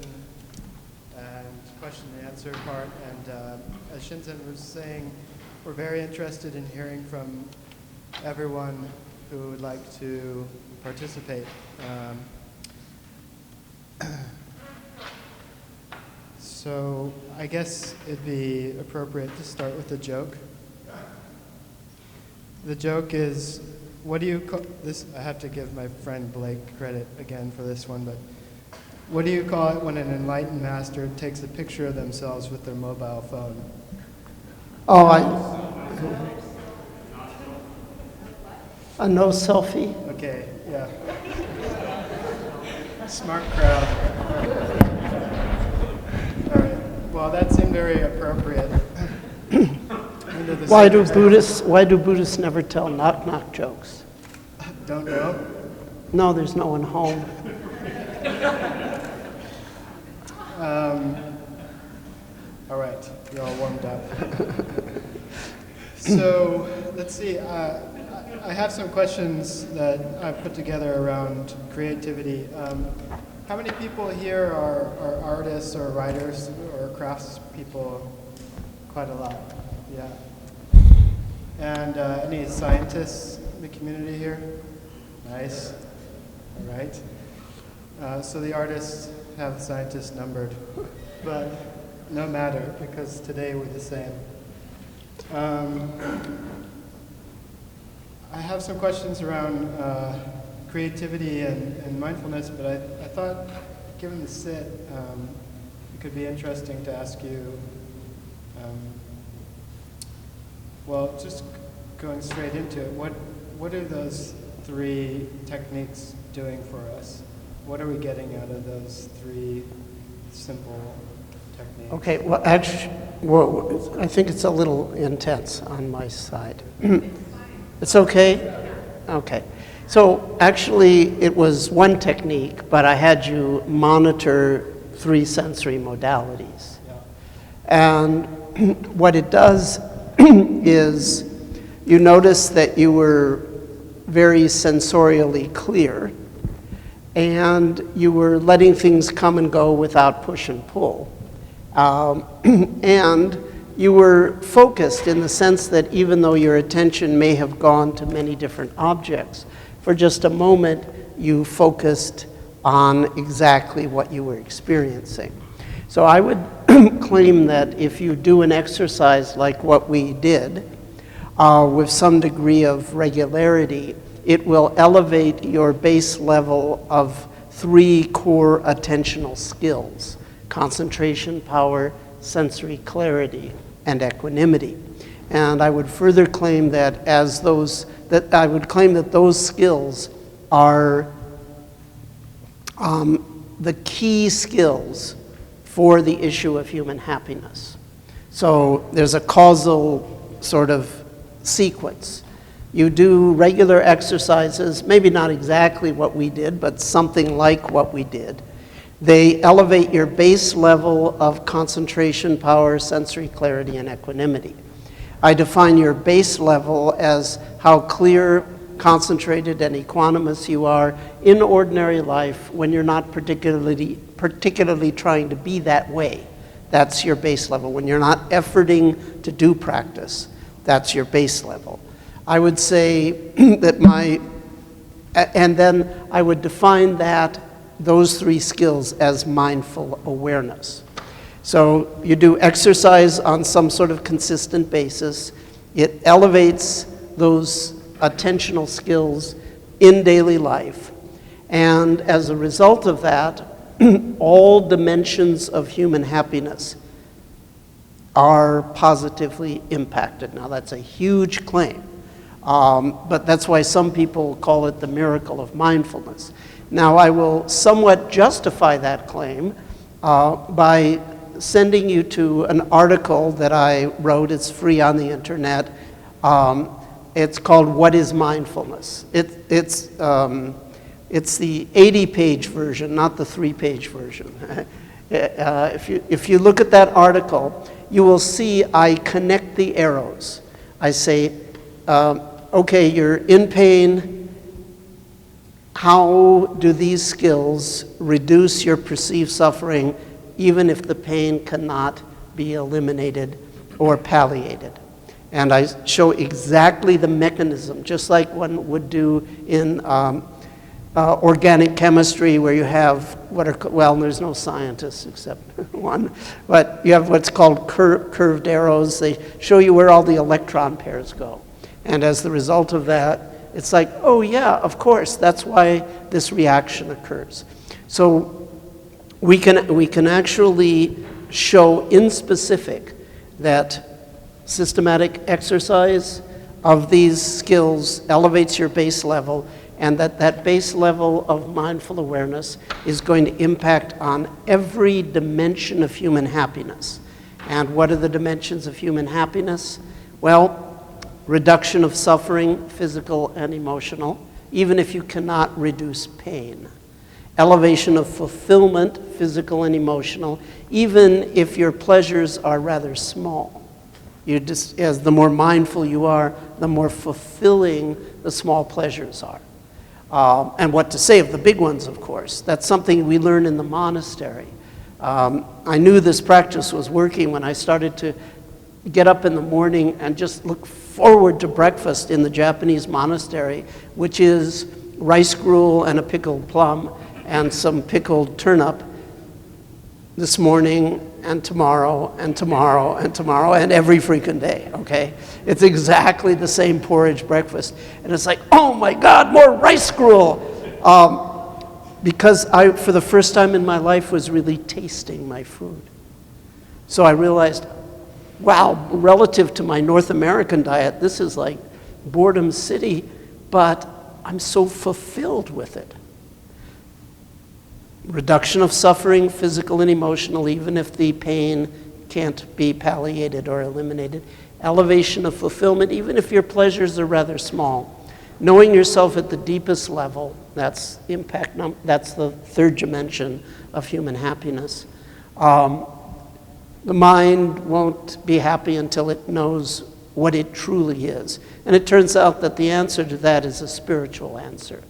and question and answer part. And as Shinzen was saying, we're very interested in hearing from everyone who would like to participate. So I guess it'd be appropriate to start with a joke. The joke is, what do you call this? I have to give my friend Blake credit again for this one, but what do you call it when an enlightened master takes a picture of themselves with their mobile phone? Oh, a no selfie? Okay, yeah. Smart crowd. All right. Well, that seemed very appropriate. Why do Buddhists never tell knock-knock jokes? Don't know. No, there's no one home. All right, you're all warmed up. So let's see. I have some questions that I've put together around creativity. How many people here are artists or writers or craftspeople? quite a lot, yeah. And any scientists in the community here? Nice, all right. So the artists have the scientists numbered, but no matter, because today we're the same. I have some questions around creativity and mindfulness, but I thought, given the sit, it could be interesting to ask you, well, just going straight into it, what are those 3 techniques doing for us? What are we getting out of those 3 simple techniques? Okay, well, actually, I think it's a little intense on my side. It's okay? Okay. So actually, it was one technique, but I had you monitor 3 sensory modalities. Yeah. And what it does is you notice that you were very sensorially clear, and you were letting things come and go without push and pull. And you were focused in the sense that even though your attention may have gone to many different objects, for just a moment you focused on exactly what you were experiencing. So I would claim that if you do an exercise like what we did, with some degree of regularity, it will elevate your base level of 3 core attentional skills: concentration, power, sensory clarity, and equanimity. And I would further claim that those skills are the key skills for the issue of human happiness. So there's a causal sort of sequence. You do regular exercises, maybe not exactly what we did, but something like what we did. They elevate your base level of concentration, power, sensory clarity, and equanimity. I define your base level as how clear, concentrated, and equanimous you are in ordinary life when you're not particularly trying to be that way. That's your base level. When you're not efforting to do practice, that's your base level. I would say that and then I would define those 3 skills as mindful awareness. So you do exercise on some sort of consistent basis. It elevates those attentional skills in daily life. And as a result of that, all dimensions of human happiness are positively impacted. Now, that's a huge claim, but that's why some people call it the miracle of mindfulness. Now, I will somewhat justify that claim by sending you to an article that I wrote. It's free on the internet. It's called "What is Mindfulness?" It's the 80-page version, not the 3-page version. If you look at that article, you will see I connect the arrows. I say, okay, you're in pain. How do these skills reduce your perceived suffering, even if the pain cannot be eliminated or palliated? And I show exactly the mechanism, just like one would do in organic chemistry, where you have there's no scientists except one, but you have what's called curved arrows. They show you where all the electron pairs go. And as the result of that, it's like, oh yeah, of course, that's why this reaction occurs. So we can actually show in specific that systematic exercise of these skills elevates your base level, and that base level of mindful awareness is going to impact on every dimension of human happiness. And what are the dimensions of human happiness? Well, reduction of suffering, physical and emotional, even if you cannot reduce pain. Elevation of fulfillment, physical and emotional, even if your pleasures are rather small. As the more mindful you are, the more fulfilling the small pleasures are. And what to say of the big ones, of course. That's something we learn in the monastery. I knew this practice was working when I started to get up in the morning and just look forward to breakfast in the Japanese monastery, which is rice gruel and a pickled plum and some pickled turnip this morning and tomorrow and tomorrow and tomorrow and every freaking day, okay? It's exactly the same porridge breakfast. And it's like, oh my God, more rice gruel. Because I, for the first time in my life, was really tasting my food. So I realized, wow, relative to my North American diet, this is like boredom city, but I'm so fulfilled with it. Reduction of suffering, physical and emotional, even if the pain can't be palliated or eliminated. Elevation of fulfillment, even if your pleasures are rather small. Knowing yourself at the deepest level, that's that's the third dimension of human happiness. The mind won't be happy until it knows what it truly is. And it turns out that the answer to that is a spiritual answer.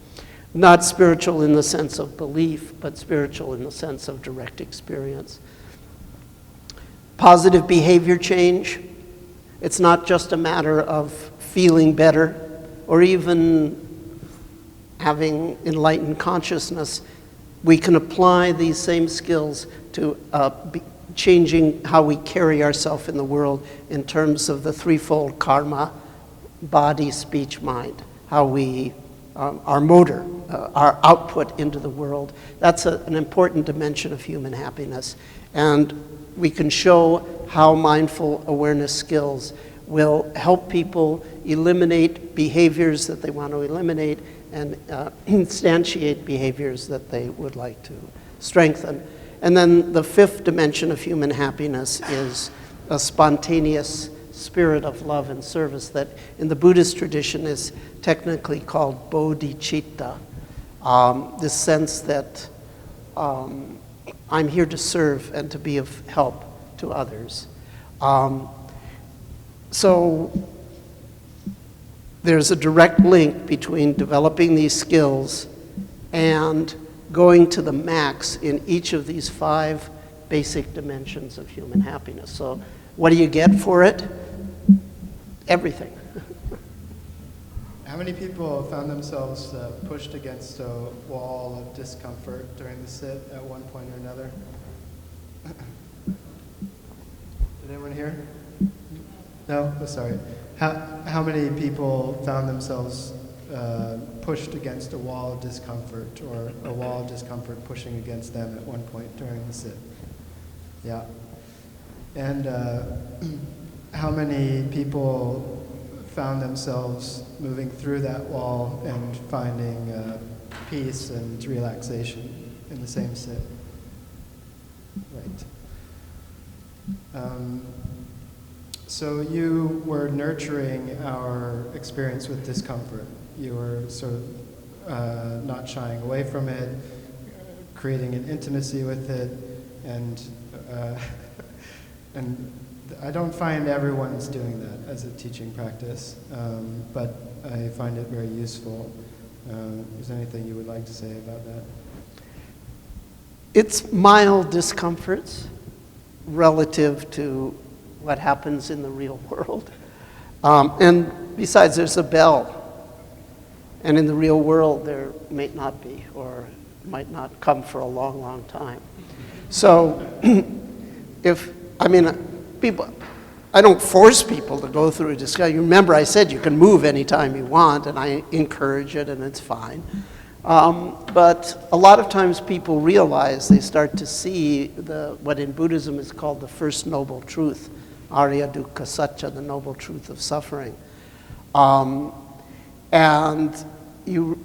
Not spiritual in the sense of belief, but spiritual in the sense of direct experience. Positive behavior change. It's not just a matter of feeling better or even having enlightened consciousness. We can apply these same skills to changing how we carry ourselves in the world in terms of the threefold karma: body, speech, mind. How we, our motor, our output into the world. That's an important dimension of human happiness. And we can show how mindful awareness skills will help people eliminate behaviors that they want to eliminate and instantiate behaviors that they would like to strengthen. And then the fifth dimension of human happiness is a spontaneous spirit of love and service that in the Buddhist tradition is technically called bodhicitta. This sense that I'm here to serve and to be of help to others. So there's a direct link between developing these skills and going to the max in each of these 5 basic dimensions of human happiness. So what do you get for it? Everything. How many people found themselves pushed against a wall of discomfort during the sit at one point or another? Did anyone hear? No? Oh, sorry. How many people found themselves pushed against a wall of discomfort, or a wall of discomfort pushing against them at one point during the sit? Yeah. And how many people found themselves moving through that wall and finding peace and relaxation in the same sit? Right. So you were nurturing our experience with discomfort. You were sort of not shying away from it, creating an intimacy with it, and I don't find everyone's doing that as a teaching practice, but I find it very useful. Is there anything you would like to say about that? It's mild discomforts relative to what happens in the real world. And besides, there's a bell. And in the real world, there may not be, or might not come for a long, long time. So I don't force people to go through a discussion. You remember I said you can move anytime you want, and I encourage it, and it's fine. But a lot of times people realize, they start to see what in Buddhism is called the first noble truth, Arya Dukkha Satcha, the noble truth of suffering. And you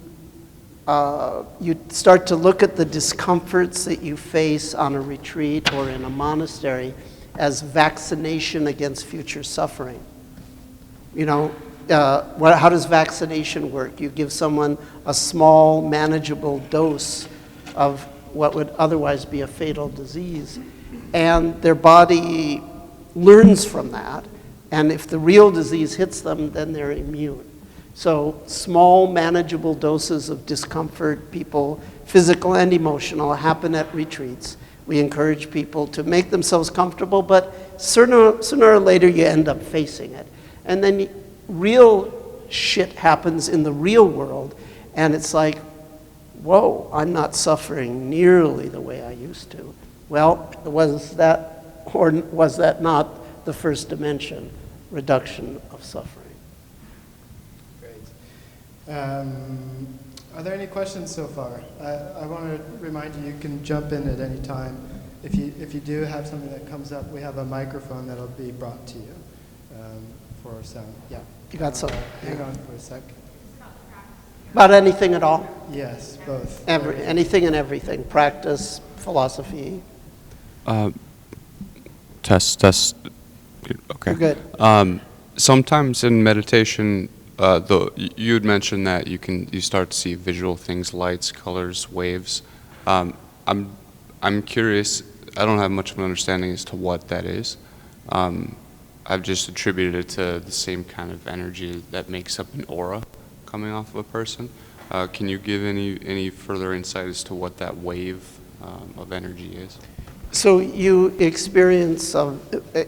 start to look at the discomforts that you face on a retreat or in a monastery as vaccination against future suffering. You know, how does vaccination work? You give someone a small, manageable dose of what would otherwise be a fatal disease, and their body learns from that, and if the real disease hits them, then they're immune. So small, manageable doses of discomfort, people, physical and emotional, happen at retreats. We encourage people to make themselves comfortable, but sooner or later you end up facing it. And then real shit happens in the real world, and it's like, whoa, I'm not suffering nearly the way I used to. Well, was that, or was that not the first dimension, reduction of suffering? Great. Are there any questions so far? I want to remind you, you can jump in at any time. If you do have something that comes up, we have a microphone that'll be brought to you for sound. Yeah. You got some? Hang on for a sec. About anything at all? Yes, both. Anything and everything. Practice, philosophy. Test. Okay. You're good. Sometimes in meditation, you had mentioned that you start to see visual things, lights, colors, waves. I'm curious. I don't have much of an understanding as to what that is. I've just attributed it to the same kind of energy that makes up an aura coming off of a person. Can you give any further insight as to what that wave of energy is? So you experience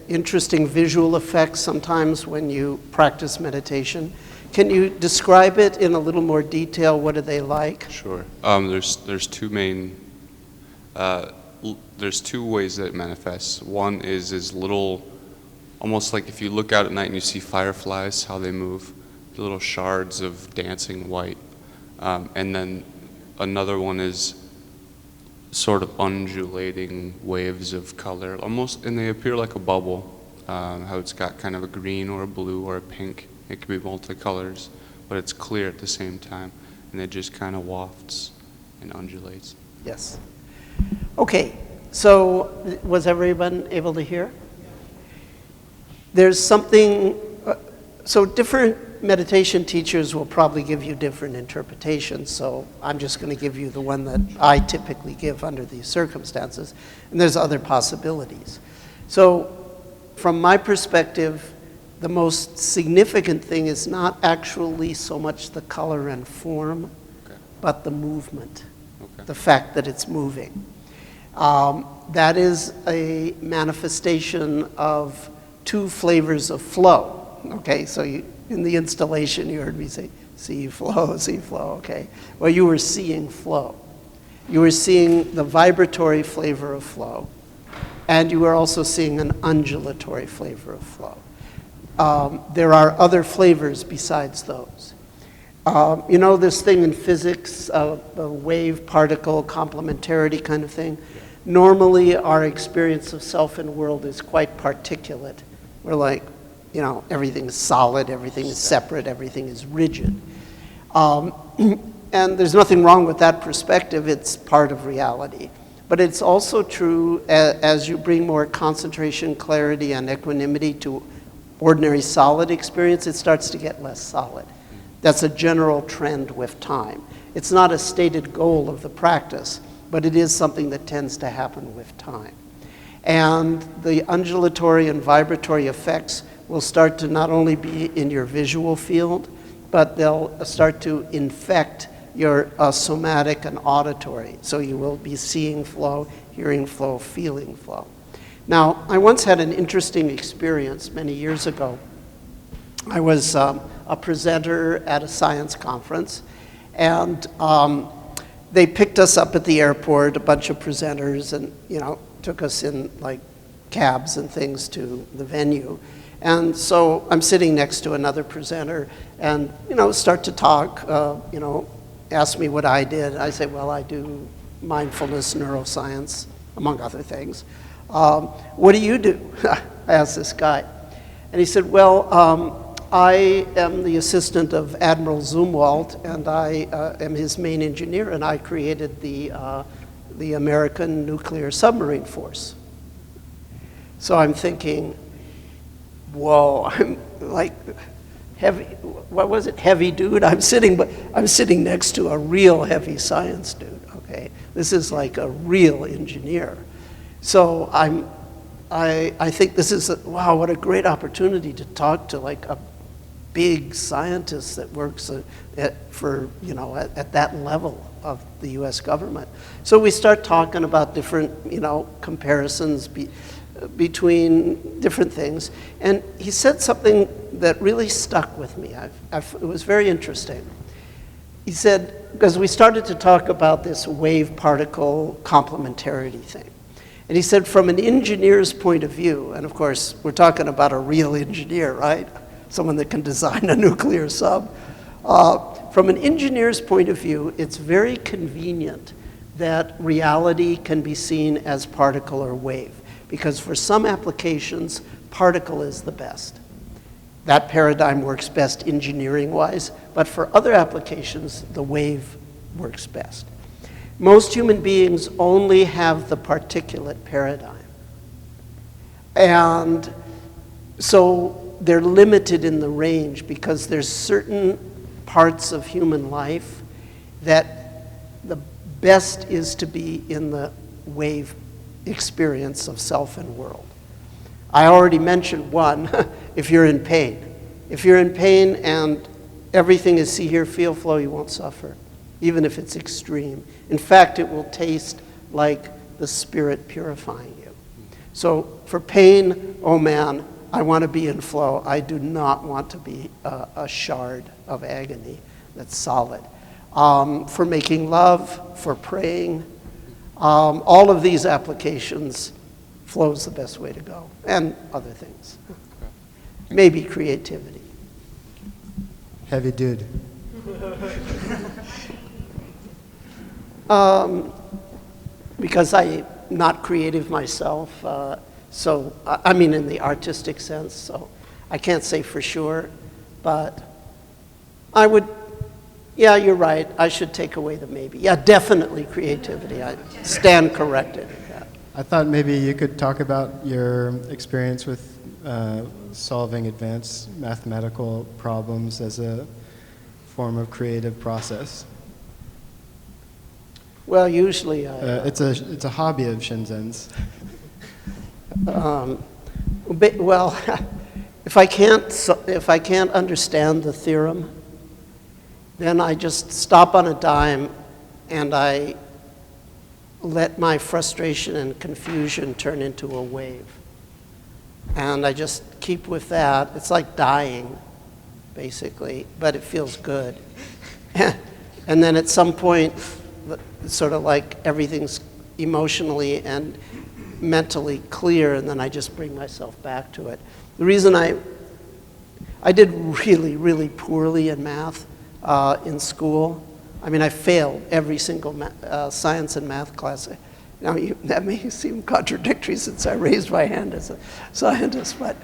interesting visual effects sometimes when you practice meditation. Can you describe it in a little more detail? What are they like? Sure. There's two main. There's two ways that it manifests. One is little, almost like if you look out at night and you see fireflies, how they move, little shards of dancing white. And then another one is sort of undulating waves of color, almost, and they appear like a bubble, how it's got kind of a green or a blue or a pink. It could be multicolors, but it's clear at the same time, and it just kind of wafts and undulates. Yes. Okay, so was everyone able to hear? There's something, so different meditation teachers will probably give you different interpretations, so I'm just going to give you the one that I typically give under these circumstances, and there's other possibilities. So from my perspective, the most significant thing is not actually so much the color and form, but the movement, the fact that it's moving. That is a manifestation of two flavors of flow. Okay, so in the installation you heard me say, see flow, okay. Well, you were seeing flow. You were seeing the vibratory flavor of flow, and you were also seeing an undulatory flavor of flow. There are other flavors besides those. You know this thing in physics, a wave, particle, complementarity kind of thing? Normally, our experience of self and world is quite particulate. We're like, you know, everything is solid, everything is separate, everything is rigid. And there's nothing wrong with that perspective. It's part of reality. But it's also true as you bring more concentration, clarity, and equanimity to ordinary solid experience, it starts to get less solid. That's a general trend with time. It's not a stated goal of the practice, but it is something that tends to happen with time. And the undulatory and vibratory effects will start to not only be in your visual field, but they'll start to infect your somatic and auditory. So you will be seeing flow, hearing flow, feeling flow. Now, I once had an interesting experience many years ago. I was a presenter at a science conference, and they picked us up at the airport, a bunch of presenters, and took us in like cabs and things to the venue. And so I'm sitting next to another presenter, and start to talk. Ask me what I did. I say, well, I do mindfulness, neuroscience, among other things. What do you do? I asked this guy. And he said, well, I am the assistant of Admiral Zumwalt, and I am his main engineer, and I created the American Nuclear Submarine Force. So I'm thinking, whoa, I'm like heavy, what was it, heavy dude? I'm sitting next to a real heavy science dude, okay? This is like a real engineer. So I think this is, wow, what a great opportunity to talk to like a big scientist that works at that level of the US government. So we start talking about different, comparisons between different things. And he said something that really stuck with me. It was very interesting. He said, because we started to talk about this wave-particle complementarity thing. And he said, from an engineer's point of view, and of course, we're talking about a real engineer, right? Someone that can design a nuclear sub. From an engineer's point of view, it's very convenient that reality can be seen as particle or wave, because for some applications, particle is the best. That paradigm works best engineering-wise, but for other applications, the wave works best. Most human beings only have the particulate paradigm. And so they're limited in the range because there's certain parts of human life that the best is to be in the wave experience of self and world. I already mentioned one, if you're in pain. If you're in pain and everything is see, hear, feel, flow, you won't suffer, even if it's extreme. In fact, it will taste like the Spirit purifying you. So for pain, oh man, I want to be in flow. I do not want to be a shard of agony that's solid. For making love, for praying, all of these applications, flow is the best way to go, and other things. Maybe creativity. Heavy dude. Because I'm not creative myself, so I mean in the artistic sense, so I can't say for sure, but I would, yeah, you're right, I should take away the maybe. Yeah, definitely creativity, I stand corrected. Yeah. I thought maybe you could talk about your experience with solving advanced mathematical problems as a form of creative process. Well, usually it's a hobby of Shinzen's. Well, if I can't understand the theorem, then I just stop on a dime and I let my frustration and confusion turn into a wave. And I just keep with that. It's like dying, basically, but it feels good. And then at some point, it's sort of like everything's emotionally and mentally clear, and then I just bring myself back to it. The reason I did really, really poorly in math in school. I mean, I failed every single science and math class. Now, that may seem contradictory since I raised my hand as a scientist, but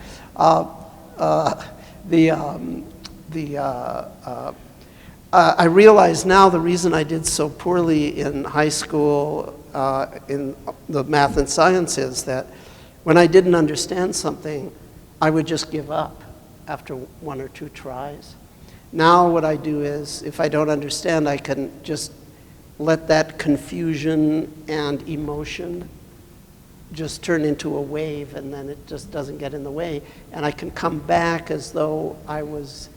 I realize now the reason I did so poorly in high school in the math and science is that when I didn't understand something, I would just give up after one or two tries. Now what I do is, if I don't understand, I can just let that confusion and emotion just turn into a wave, and then it just doesn't get in the way. And I can come back as though I was,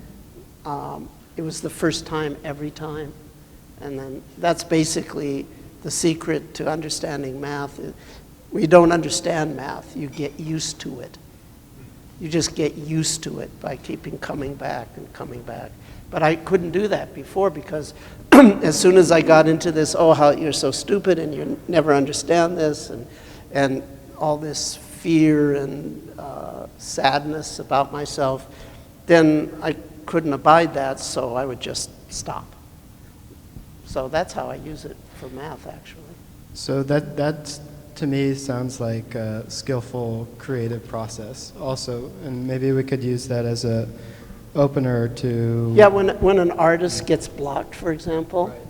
it was the first time every time. And then that's basically the secret to understanding math. When you don't understand math, you get used to it. You just get used to it by keeping coming back and coming back. But I couldn't do that before because as soon as I got into this, oh, how you're so stupid and you never understand this, and all this fear and sadness about myself, then I couldn't abide that, so I would just stop. So that's how I use it for math, actually. So that to me sounds like a skillful creative process also, and maybe we could use that as a opener to... Yeah, when an artist gets blocked, for example, right.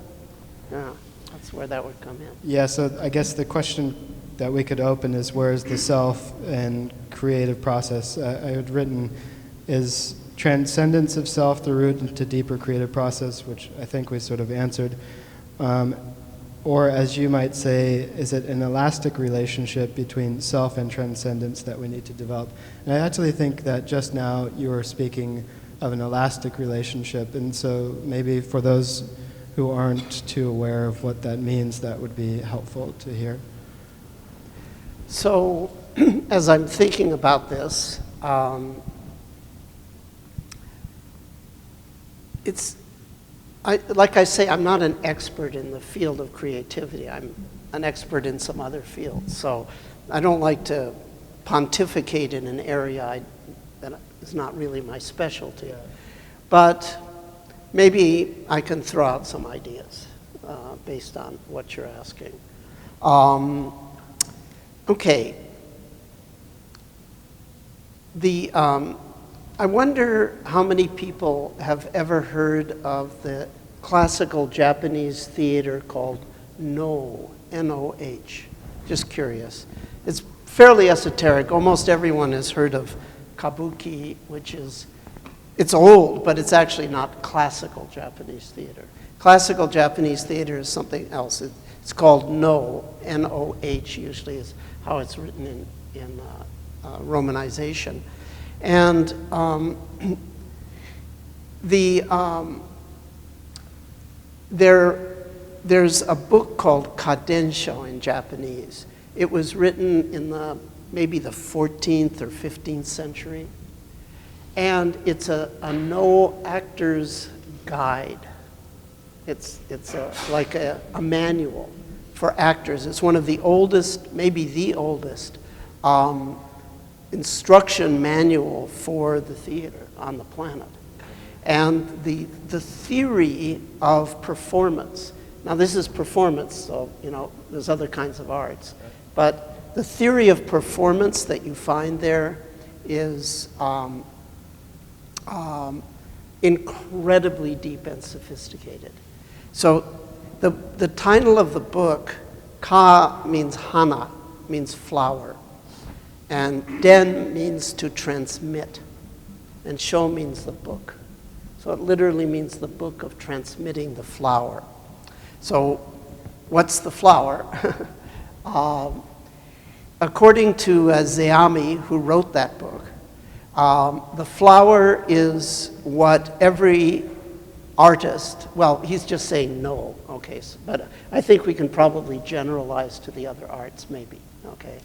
Yeah, that's where that would come in. Yeah, so I guess the question that we could open is, where is the self and creative process? I had written, is transcendence of self the route into deeper creative process, which I think we sort of answered. Or as you might say, is it an elastic relationship between self and transcendence that we need to develop? And I actually think that just now you were speaking of an elastic relationship, and so maybe for those who aren't too aware of what that means, that would be helpful to hear. So as I'm thinking about this, like I say, I'm not an expert in the field of creativity. I'm an expert in some other fields. So I don't like to pontificate in an area that is not really my specialty. But maybe I can throw out some ideas based on what you're asking. Okay. I wonder how many people have ever heard of the classical Japanese theater called Noh, N-O-H. Just curious. It's fairly esoteric. Almost everyone has heard of kabuki, which is, it's old, but it's actually not classical Japanese theater. Classical Japanese theater is something else. It's called Noh, N-O-H usually is how it's written in romanization. And there's a book called Kadensho in Japanese. It was written in maybe the 14th or 15th century. And it's a Noh actor's guide. It's like a manual for actors. It's one of the oldest, maybe the oldest, instruction manual for the theater on the planet. And the theory of performance, now this is performance, so there's other kinds of arts, but the theory of performance that you find there is incredibly deep and sophisticated. So the title of the book, ka means hana, means flower. And den means to transmit, and sho means the book. So it literally means the book of transmitting the flower. So what's the flower? According to Zeami, who wrote that book, the flower is what every artist, well, he's just saying no, okay, but I think we can probably generalize to the other arts maybe, okay.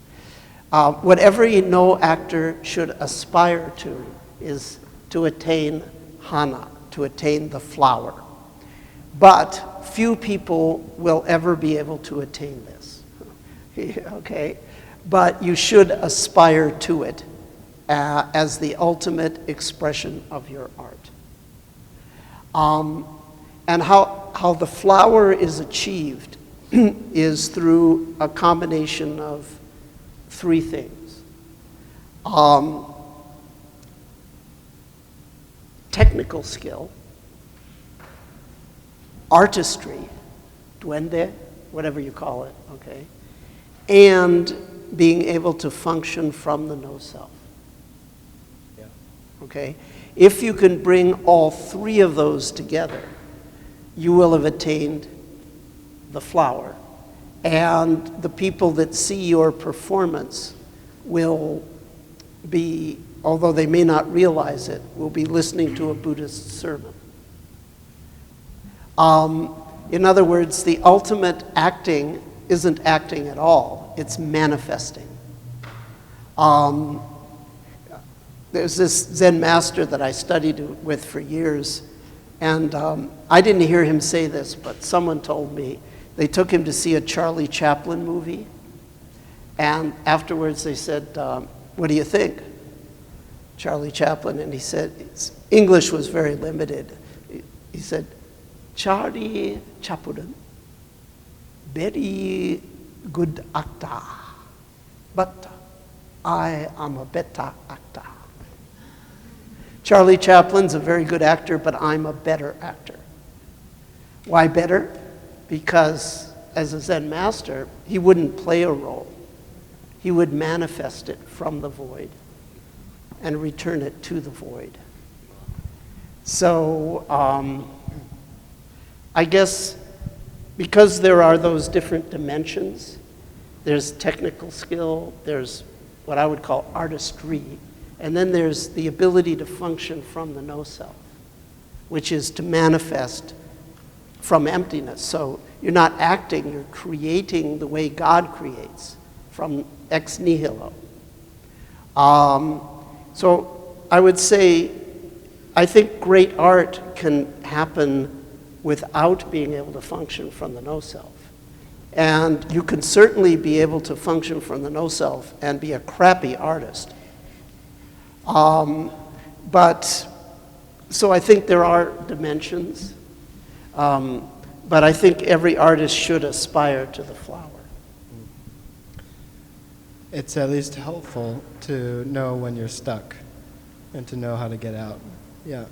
What every Noh actor should aspire to is to attain hana, to attain the flower. But few people will ever be able to attain this, okay? But you should aspire to it as the ultimate expression of your art. And how the flower is achieved is through a combination of three things. Technical skill, artistry, duende, whatever you call it, okay, and being able to function from the no self. Yeah. Okay? If you can bring all three of those together, you will have attained the flower. And the people that see your performance will be, although they may not realize it, will be listening to a Buddhist sermon. In other words, the ultimate acting isn't acting at all, it's manifesting. There's this Zen master that I studied with for years, and I didn't hear him say this, but someone told me. They took him to see a Charlie Chaplin movie, and afterwards they said, what do you think? Charlie Chaplin, and he said, his English was very limited. He said, Charlie Chaplin, very good actor, but I am a better actor. Charlie Chaplin's a very good actor, but I'm a better actor. Why better? Because as a Zen master, he wouldn't play a role. He would manifest it from the void and return it to the void. So I guess because there are those different dimensions, there's technical skill, there's what I would call artistry, and then there's the ability to function from the no-self, which is to manifest from emptiness. So you're not acting, you're creating the way God creates, from ex nihilo, So I would say, I think great art can happen without being able to function from the no-self. And you can certainly be able to function from the no-self and be a crappy artist. So I think there are dimensions, but I think every artist should aspire to the flower. It's at least helpful to know when you're stuck and to know how to get out. Yeah.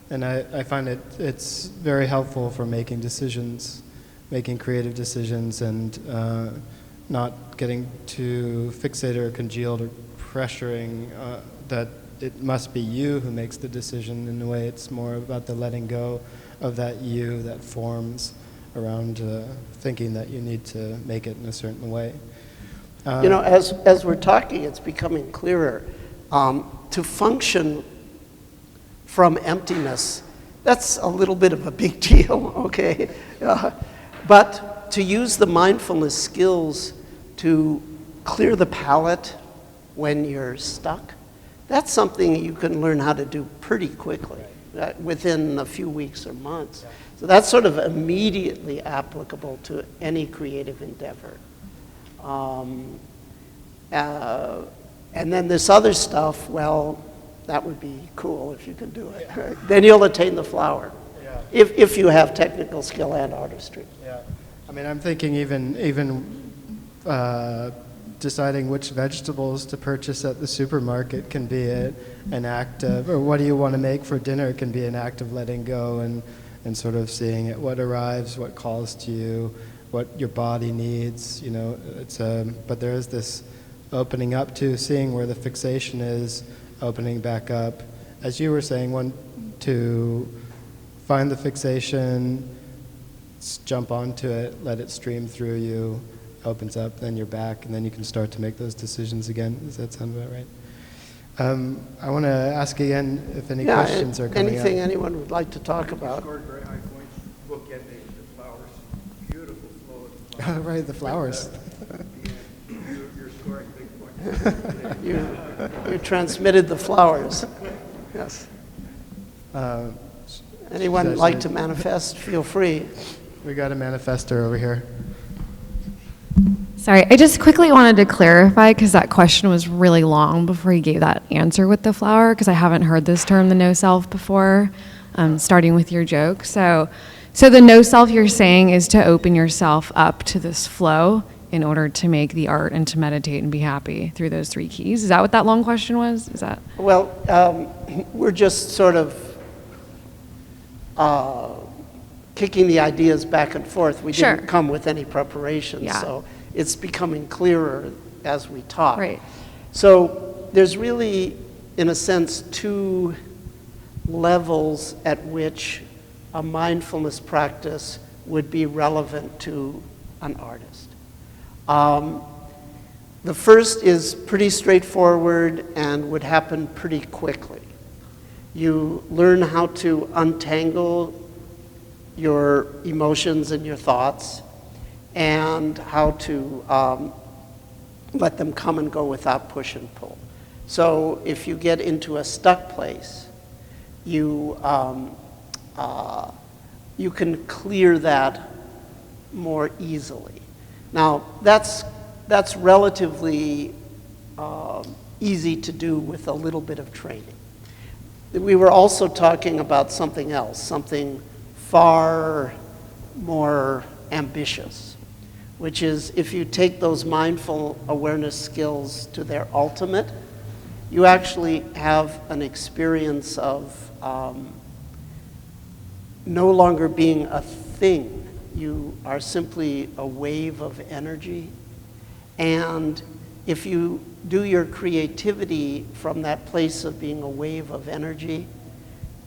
And I find it's very helpful for making decisions, making creative decisions, and not getting too fixated or congealed or pressuring that it must be you who makes the decision. In a way, it's more about the letting go of that you that forms around thinking that you need to make it in a certain way. You know, as we're talking, it's becoming clearer. To function from emptiness, that's a little bit of a big deal, okay? But to use the mindfulness skills to clear the palate when you're stuck, that's something you can learn how to do pretty quickly, within a few weeks or months. So that's sort of immediately applicable to any creative endeavor. And then this other stuff, well, that would be cool if you can do it. Right? Then you'll attain the flower, if you have technical skill and artistry. Yeah, I mean, I'm thinking even deciding which vegetables to purchase at the supermarket can be an act of, or what do you want to make for dinner can be an act of letting go and sort of seeing it, what arrives, what calls to you, what your body needs. You know, but there is this opening up to seeing where the fixation is, opening back up. As you were saying, to find the fixation, jump onto it, let it stream through you, opens up, then you're back, and then you can start to make those decisions again. Does that sound about right? I want to ask again if any questions are coming anything up. anyone would like to talk about. Scored very high points. Book ending, the flowers, beautiful flow of the flowers. Right, the flowers. You're scoring big points. You transmitted the flowers. Yes. Anyone like to manifest? Feel free. We got a manifester over here. Sorry, I just quickly wanted to clarify because that question was really long before you gave that answer with the flower, because I haven't heard this term, the no self, before, starting with your joke. So the no self you're saying is to open yourself up to this flow in order to make the art and to meditate and be happy through those three keys. Is that what that long question was? Is that? Well, we're just sort of kicking the ideas back and forth. We Sure. didn't come with any preparation, Yeah. so it's becoming clearer as we talk. Right. So there's really, in a sense, two levels at which a mindfulness practice would be relevant to an artist. The first is pretty straightforward and would happen pretty quickly. You learn how to untangle your emotions and your thoughts, and how to let them come and go without push and pull. So if you get into a stuck place, you can clear that more easily. Now, that's relatively easy to do with a little bit of training. We were also talking about something else, something far more ambitious, which is if you take those mindful awareness skills to their ultimate, you actually have an experience of no longer being a thing. You are simply a wave of energy. And if you do your creativity from that place of being a wave of energy,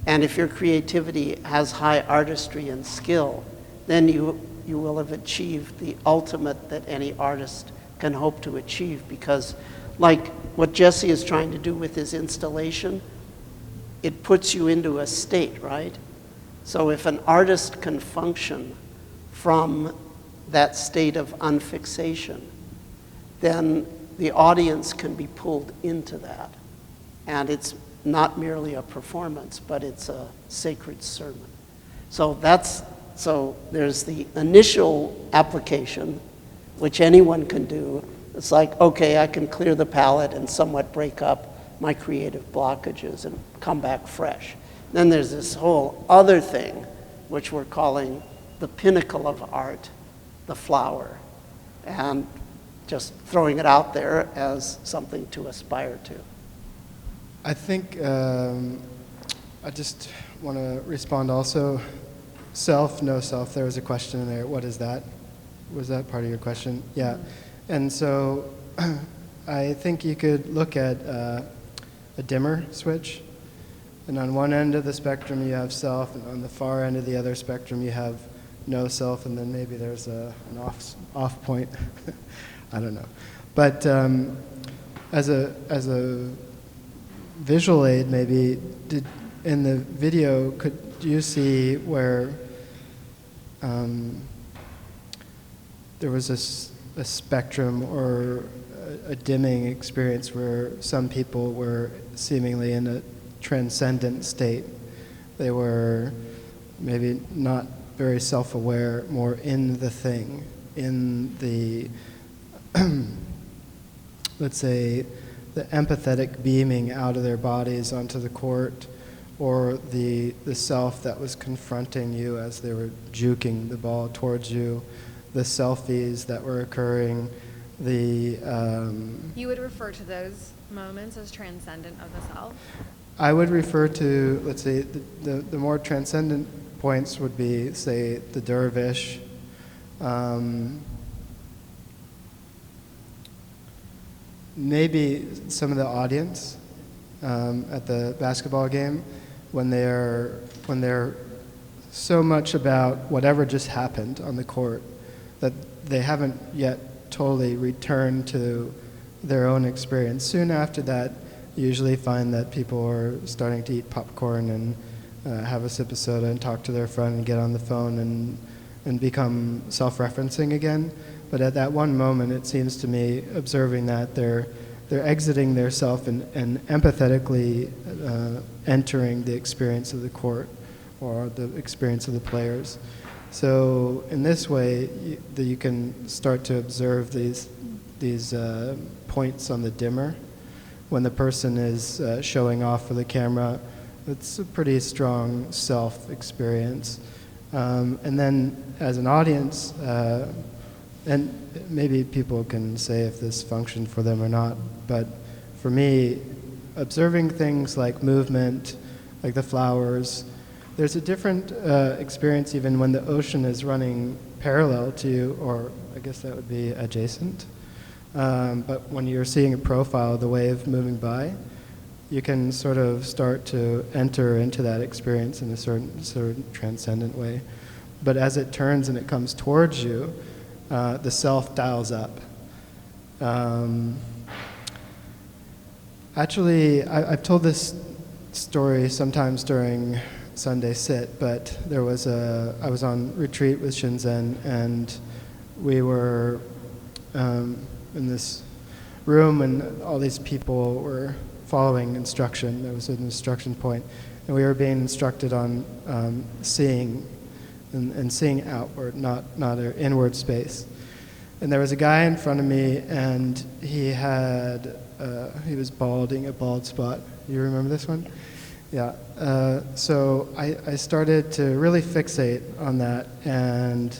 and if your creativity has high artistry and skill, then you will have achieved the ultimate that any artist can hope to achieve. Because like what Jesse is trying to do with his installation, it puts you into a state, right? So if an artist can function from that state of unfixation, then the audience can be pulled into that. And it's not merely a performance, but it's a sacred sermon. So there's the initial application, which anyone can do. It's like, okay, I can clear the palate and somewhat break up my creative blockages and come back fresh. Then there's this whole other thing, which we're calling the pinnacle of art, the flower, and just throwing it out there as something to aspire to. I think I just want to respond also. Self, no self, there was a question in there. What is that? Was that part of your question? Yeah. And so I think you could look at a dimmer switch. And on one end of the spectrum you have self, and on the far end of the other spectrum you have no self, and then maybe there's an off point. I don't know. But as a visual aid, maybe, in the video, could you see where there was a spectrum or a dimming experience where some people were seemingly in a transcendent state? They were maybe not very self-aware, more in the thing, in the, let's say, the empathetic beaming out of their bodies onto the court, or the self that was confronting you as they were juking the ball towards you, the selfies that were occurring, the... You would refer to those moments as transcendent of the self? I would refer to, let's say, the more transcendent points would be, say, the dervish, maybe some of the audience at the basketball game, when they're so much about whatever just happened on the court that they haven't yet totally returned to their own experience. Soon after that, you usually find that people are starting to eat popcorn and have a sip of soda and talk to their friend and get on the phone and become self-referencing again. But at that one moment, it seems to me, observing that, they're exiting their self and empathetically entering the experience of the court or the experience of the players. So in this way, you can start to observe these points on the dimmer. When the person is showing off for the camera, it's a pretty strong self-experience. And then as an audience, and maybe people can say if this functioned for them or not, but for me, observing things like movement, like the flowers, there's a different experience even when the ocean is running parallel to you, or I guess that would be adjacent. But when you're seeing a profile of the wave moving by, you can sort of start to enter into that experience in a certain transcendent way. But as it turns and it comes towards you, the self dials up. Actually, I've told this story sometimes during Sunday sit, but I was on retreat with Shinzen, and we were in this room, and all these people were following instruction. There was an instruction point, and we were being instructed on seeing and seeing outward, not an inward space. And there was a guy in front of me, and he was balding, a bald spot. You remember this one? Yeah. So I started to really fixate on that, and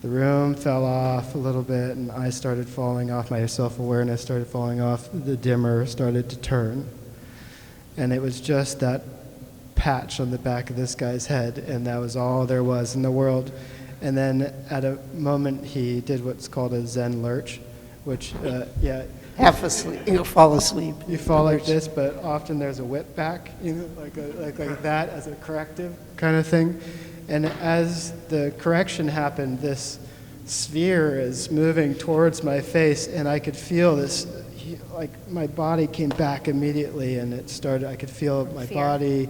the room fell off a little bit, and I started falling off. My self-awareness started falling off. The dimmer started to turn. And it was just that patch on the back of this guy's head, and that was all there was in the world. And then at a moment, he did what's called a Zen lurch, which, Half asleep, you'll fall asleep. you fall like this, but often there's a whip back, like that as a corrective kind of thing. And as the correction happened, this sphere is moving towards my face, and I could feel this, like my body came back immediately, and I could feel my body,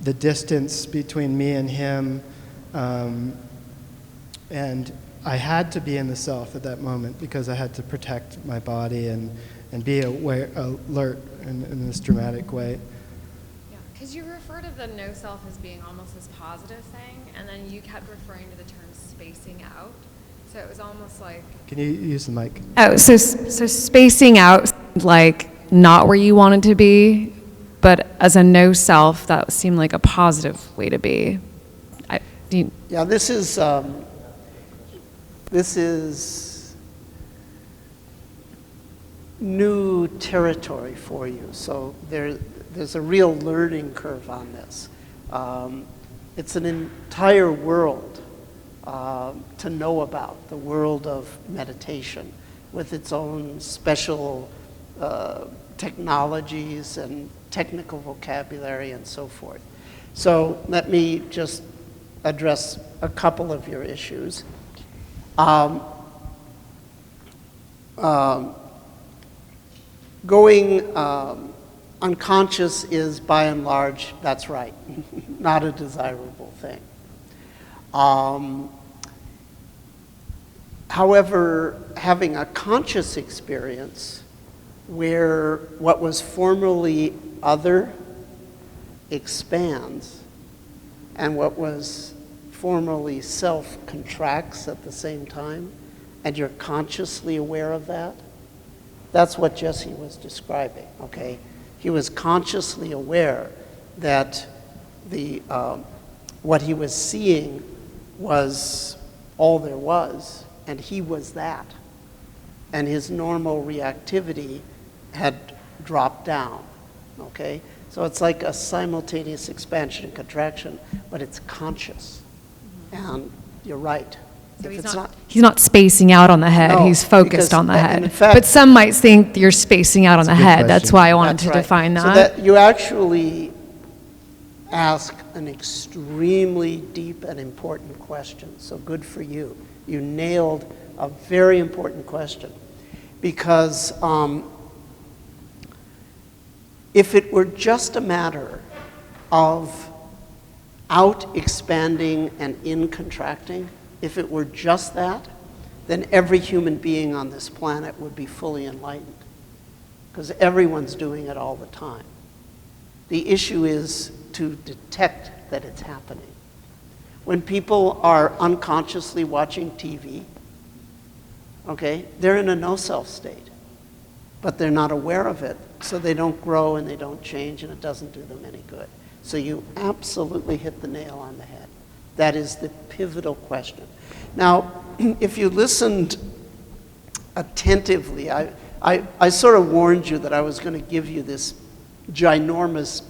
the distance between me and him, and I had to be in the self at that moment because I had to protect my body and be aware, alert in this dramatic way. Yeah, because you refer to the no self as being almost this positive thing, and then you kept referring to the term spacing out. So it was almost like... Can you use the mic? Oh, so spacing out seemed like not where you wanted to be, but as a no self, that seemed like a positive way to be. Yeah, this is new territory for you. So there's a real learning curve on this. It's an entire world to know about, the world of meditation, with its own special technologies and technical vocabulary and so forth. So let me just address a couple of your issues. Going unconscious is, by and large, that's right, not a desirable thing. However, having a conscious experience where what was formerly other expands and what was formerly self contracts at the same time, and you're consciously aware of that, that's what Jesse was describing, okay? He was consciously aware that what he was seeing was all there was, and he was that. And his normal reactivity had dropped down, okay? So it's like a simultaneous expansion and contraction, but it's conscious. And you're right. So If he's not spacing out on the head, No, he's focused because- on the and head. in fact- But some might think you're spacing out on the That's a good head. That's question. why I wanted That's to right. define that. So that you actually ask an extremely deep and important question. So good for you. You nailed a very important question. Because if it were just a matter of out expanding and in contracting, if it were just that, then every human being on this planet would be fully enlightened. Because everyone's doing it all the time. The issue is to detect that it's happening. When people are unconsciously watching TV, okay, they're in a no-self state, but they're not aware of it, so they don't grow and they don't change, and it doesn't do them any good. So you absolutely hit the nail on the head. That is the pivotal question. Now, if you listened attentively, I sort of warned you that I was going to give you this ginormous,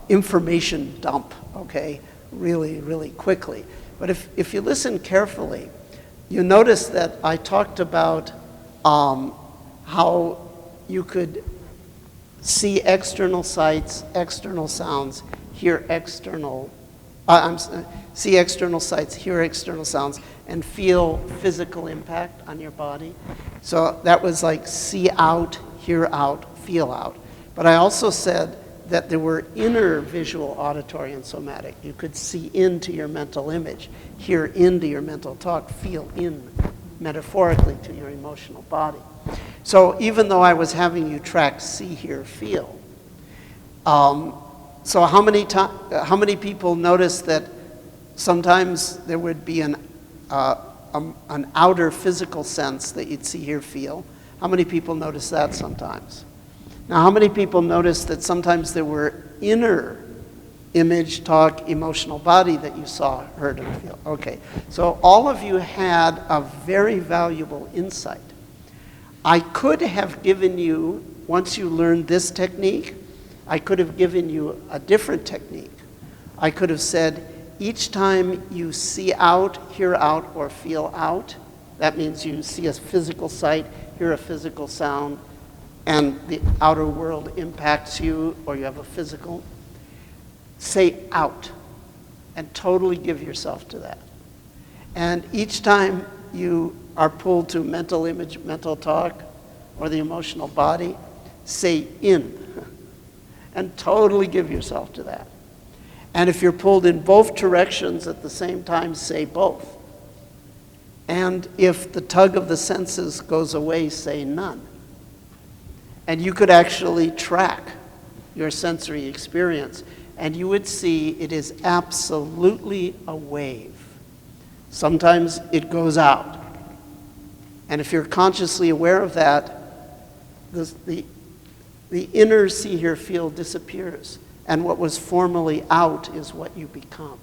information dump, okay, really, really quickly. But if you listen carefully, you notice that I talked about how you could see external sights, external sounds, hear external, see external sights, hear external sounds, and feel physical impact on your body. So that was like see out, hear out, feel out. But I also said that there were inner visual, auditory, and somatic. You could see into your mental image, hear into your mental talk, feel in, metaphorically, to your emotional body. So even though I was having you track see, hear, feel, so how many people notice that sometimes there would be an outer physical sense that you'd see, hear, feel? How many people notice that sometimes? Now, how many people notice that sometimes there were inner image, talk, emotional body that you saw, heard, and feel? Okay, so all of you had a very valuable insight. I could have given you, once you learned this technique, I could have given you a different technique. I could have said, each time you see out, hear out, or feel out, that means you see a physical sight, hear a physical sound, and the outer world impacts you, or you have a physical, say out, and totally give yourself to that. And each time you are pulled to mental image, mental talk, or the emotional body, say in, and totally give yourself to that. And if you're pulled in both directions at the same time, say both. And if the tug of the senses goes away, say none. And you could actually track your sensory experience, and you would see it is absolutely a wave. Sometimes it goes out. And if you're consciously aware of that, the inner see, hear, feel disappears. And what was formerly out is what you become.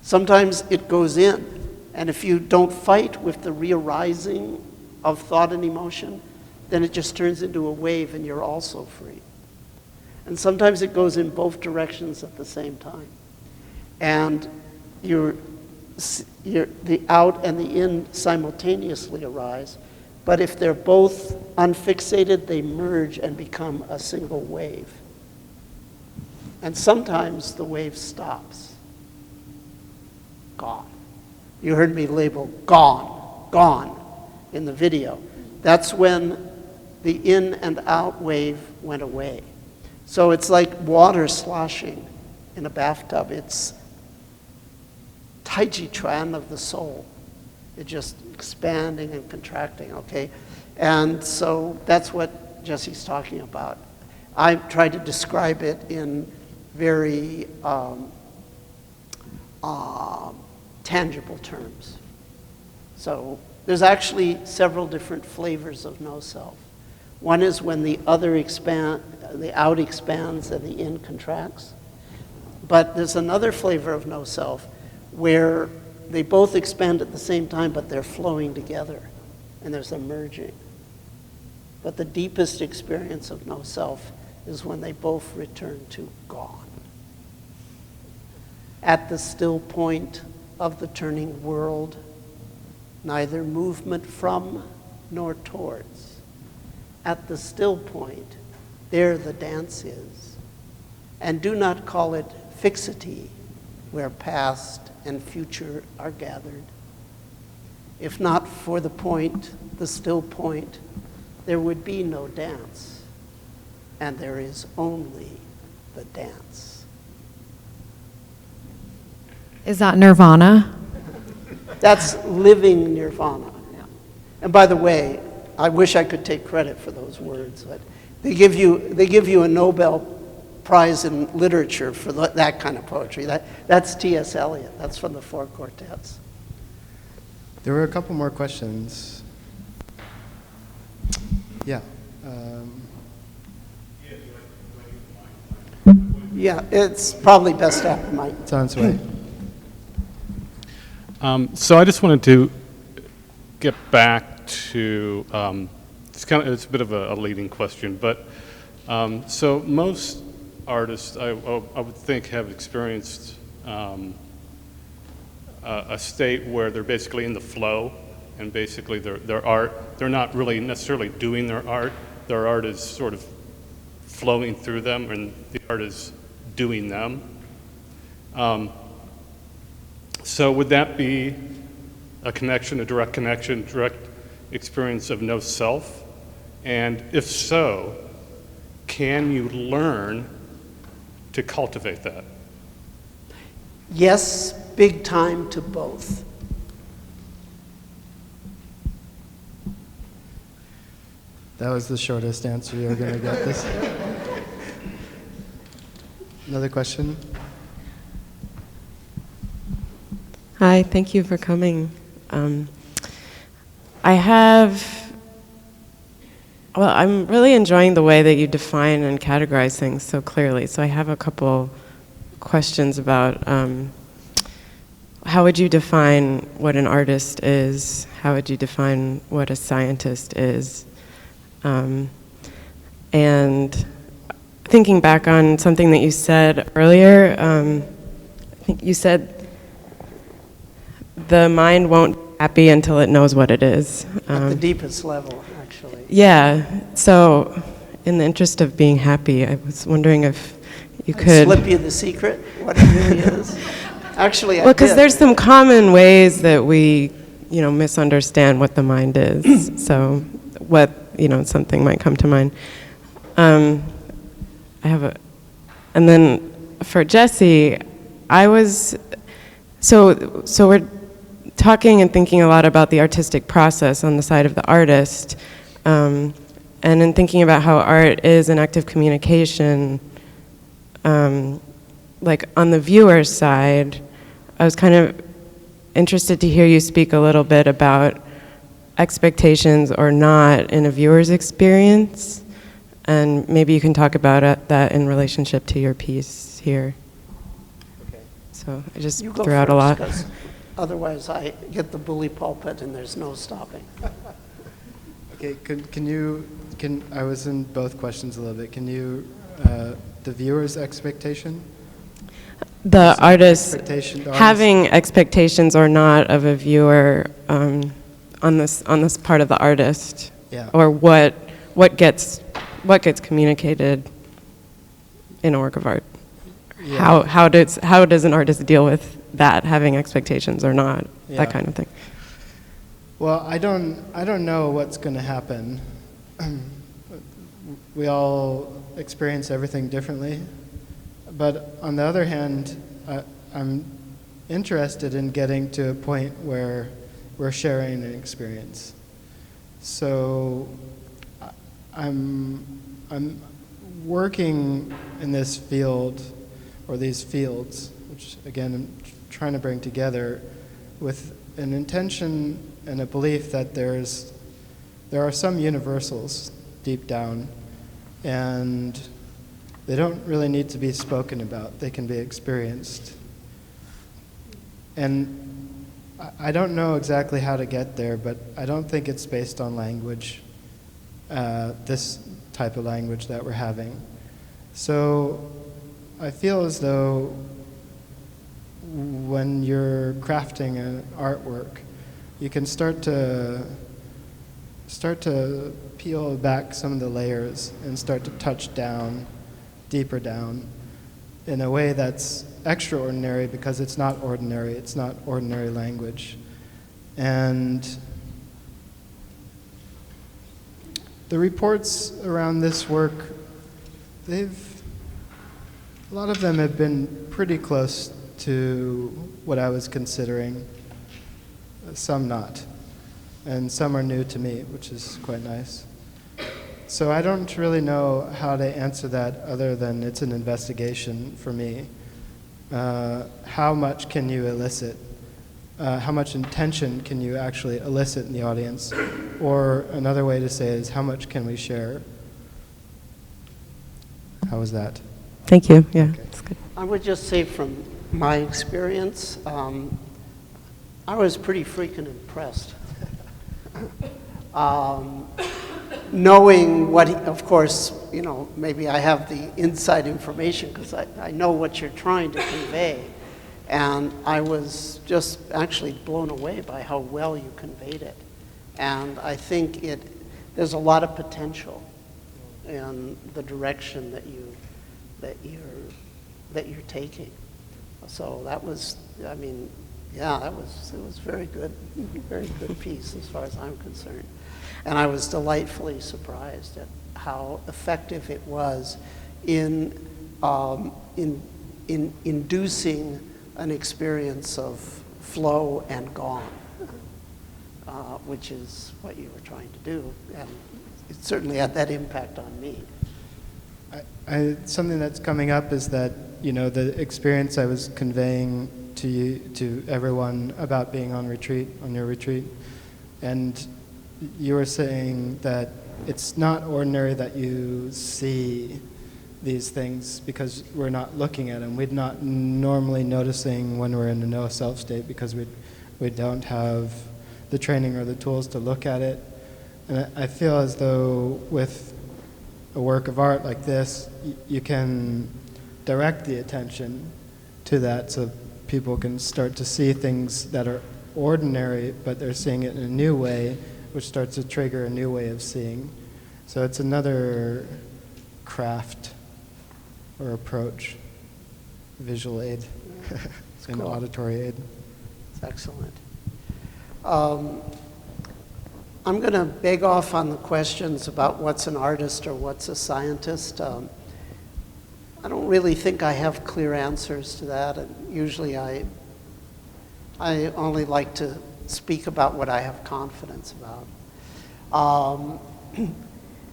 Sometimes it goes in. And if you don't fight with the re-arising of thought and emotion, then it just turns into a wave and you're also free. And sometimes it goes in both directions at the same time. And the out and the in simultaneously arise. But if they're both unfixated, they merge and become a single wave. And sometimes the wave stops. Gone. You heard me label gone, gone in the video. That's when the in and out wave went away. So it's like water sloshing in a bathtub. It's Taiji Chuan of the soul. It's just expanding and contracting, okay? And so that's what Jesse's talking about. I tried to describe it in very tangible terms. So there's actually several different flavors of no self. One is when the out expands and the in contracts. But there's another flavor of no self where they both expand at the same time, but they're flowing together, and there's a merging. But the deepest experience of no self is when they both return to gone. At the still point of the turning world, neither movement from nor towards. At the still point, there the dance is. And do not call it fixity, where past and future are gathered. If not for the point, the still point, there would be no dance, and there is only the dance. Is that nirvana? That's living nirvana. And by the way, I wish I could take credit for those words, but they give you a Nobel Prize in literature for that kind of poetry. That's T.S. Eliot. That's from the Four Quartets. There were a couple more questions. Yeah. Yeah, it's probably best after Mike. It's on its way. So I just wanted to get back to, it's a bit of a leading question, but so most artists, I would think, have experienced a state where they're basically in the flow, and basically their art, they're not really necessarily doing their art is sort of flowing through them, and the art is doing them. So would that be a connection, a direct connection, direct experience of no self? And if so, can you learn to cultivate that? Yes, big time to both. That was the shortest answer you're going to get this. Another question? Hi, thank you for coming. I'm really enjoying the way that you define and categorize things so clearly. So I have a couple questions about how would you define what an artist is? How would you define what a scientist is? And thinking back on something that you said earlier, I think you said the mind won't be happy until it knows what it is. At the deepest level, actually. Yeah, so in the interest of being happy, I was wondering if you could slip you the secret, what it really is. Actually, well, because there's some common ways that we, misunderstand what the mind is. So what, something might come to mind. And then for Jesse, so we're talking and thinking a lot about the artistic process on the side of the artist, and in thinking about how art is an active communication, like on the viewer's side, I was kind of interested to hear you speak a little bit about expectations or not in a viewer's experience, and maybe you can talk about that in relationship to your piece here. Okay. So I just You go threw out a lot. first, 'cause otherwise I get the bully pulpit and there's no stopping. Okay, I was in both questions a little bit. Can you, the viewer's expectation? The artist Expectation, the artist- having expectations or not of a viewer on this part of the artist, Yeah. or what gets communicated in a work of art. Yeah. How does an artist deal with that, having expectations or not, Yeah. that kind of thing? Well, I don't know what's going to happen. We all experience everything differently. But on the other hand, I'm interested in getting to a point where we're sharing an experience. So I'm working in this field, or these fields, which again I'm trying to bring together with an intention and a belief that there are some universals deep down, and they don't really need to be spoken about. They can be experienced. And I don't know exactly how to get there, but I don't think it's based on language, this type of language that we're having. So I feel as though when you're crafting an artwork, you can start to peel back some of the layers and start to touch down, deeper down, in a way that's extraordinary because it's not ordinary. It's not ordinary language. And the reports around this work, a lot of them have been pretty close to what I was considering, some not. And some are new to me, which is quite nice. So I don't really know how to answer that other than it's an investigation for me. How much can you elicit? How much intention can you actually elicit in the audience? Or another way to say it is, how much can we share? How was that? Thank you. Yeah, that's good. I would just say from my experience, I was pretty freaking impressed. Knowing what, of course, maybe I have the inside information because I know what you're trying to convey. And I was just actually blown away by how well you conveyed it. And I think there's a lot of potential in the direction that you're taking. So that was, it was very good piece as far as I'm concerned. And I was delightfully surprised at how effective it was in inducing an experience of flow and gone, which is what you were trying to do. And it certainly had that impact on me. Something that's coming up is that, the experience I was conveying to everyone about being on your retreat, and you were saying that it's not ordinary that you see these things because we're not looking at them. We're not normally noticing when we're in a no-self state because we don't have the training or the tools to look at it. And I feel as though with a work of art like this, you can direct the attention to that so people can start to see things that are ordinary, but they're seeing it in a new way, which starts to trigger a new way of seeing. So it's another craft or approach, visual aid and cool. auditory aid. It's excellent. I'm going to beg off on the questions about what's an artist or what's a scientist. I don't really think I have clear answers to that. And usually I I only like to speak about what I have confidence about.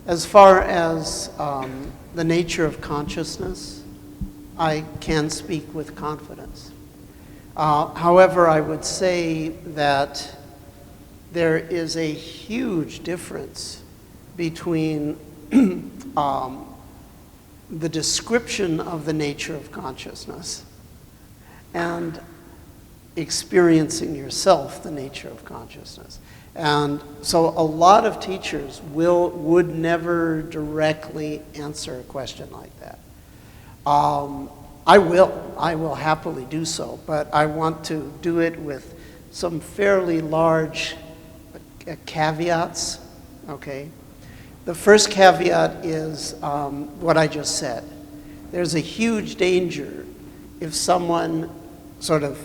As far as the nature of consciousness, I can speak with confidence. However, I would say that there is a huge difference between the description of the nature of consciousness and experiencing yourself the nature of consciousness. And so a lot of teachers would never directly answer a question like that. I will happily do so, but I want to do it with some fairly large caveats, okay? The first caveat is what I just said. There's a huge danger if someone sort of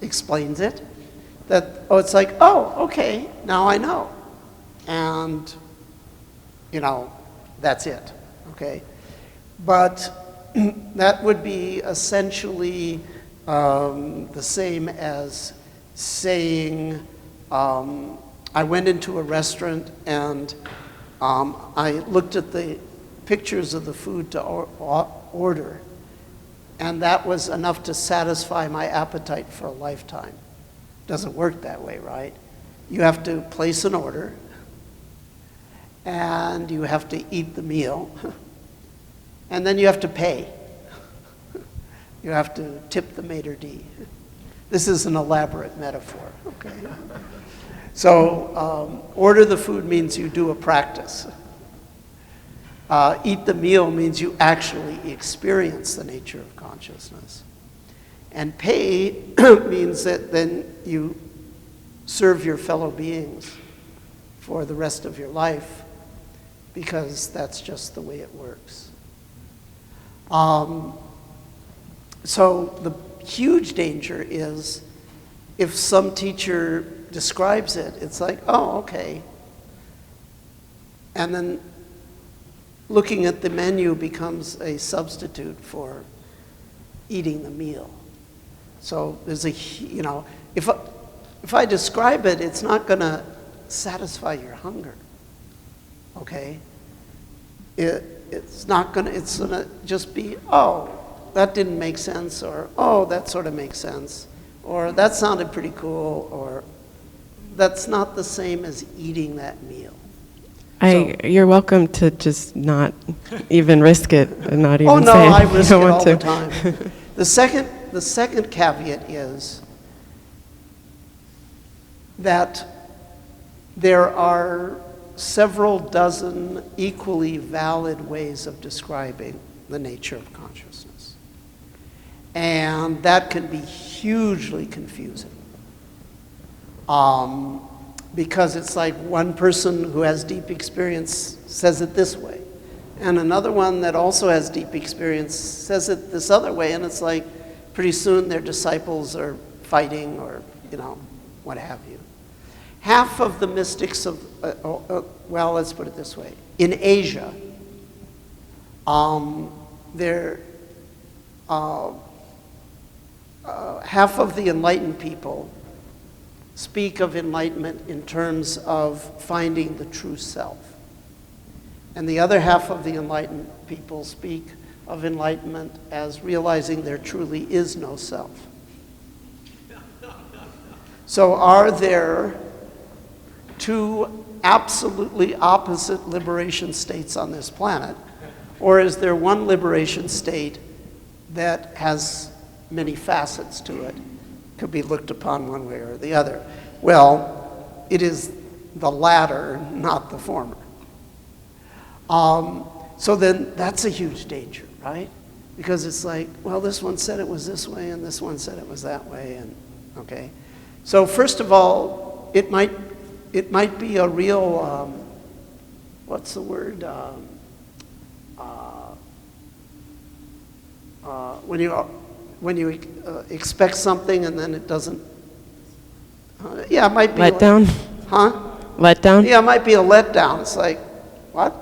explains it, that, oh, it's like, oh, okay, now I know. And, you know, that's it, okay? But that would be essentially the same as saying, I went into a restaurant and I looked at the pictures of the food to order, and that was enough to satisfy my appetite for a lifetime. Doesn't work that way, right? You have to place an order, and you have to eat the meal, and then you have to pay. You have to tip the maitre d'. This is an elaborate metaphor, okay? So order the food means you do a practice. Eat the meal means you actually experience the nature of consciousness. And pay means that then you serve your fellow beings for the rest of your life, because that's just the way it works. So the huge danger is if some teacher describes it, it's like, oh, okay. And then looking at the menu becomes a substitute for eating the meal. So there's a, you know, if I describe it, it's not going to satisfy your hunger, okay? It's not going to, it's going to just be, oh, that didn't make sense, or, oh, that sort of makes sense, or that sounded pretty cool, or that's not the same as eating that meal. You're welcome to just not even risk it and not even say I you risk don't it want all to. the time. The second caveat is that there are several dozen equally valid ways of describing the nature of consciousness. And that can be hugely confusing. Because it's like one person who has deep experience says it this way, and another one that also has deep experience says it this other way, and it's like pretty soon their disciples are fighting, or, you know, what have you. Half of the mystics of, well, let's put it this way. In Asia, half of the enlightened people speak of enlightenment in terms of finding the true self. And the other half of the enlightened people speak of enlightenment as realizing there truly is no self. So are there two absolutely opposite liberation states on this planet? Or is there one liberation state that has many facets to it? Could be looked upon one way or the other. Well, it is the latter, not the former. So then that's a huge danger, right? Because it's like, well, this one said it was this way, and this one said it was that way, and okay. So first of all, it might be a real, what's the word? When you expect something and then it doesn't, it might be Letdown? Letdown? Yeah, it might be a letdown. It's like, what?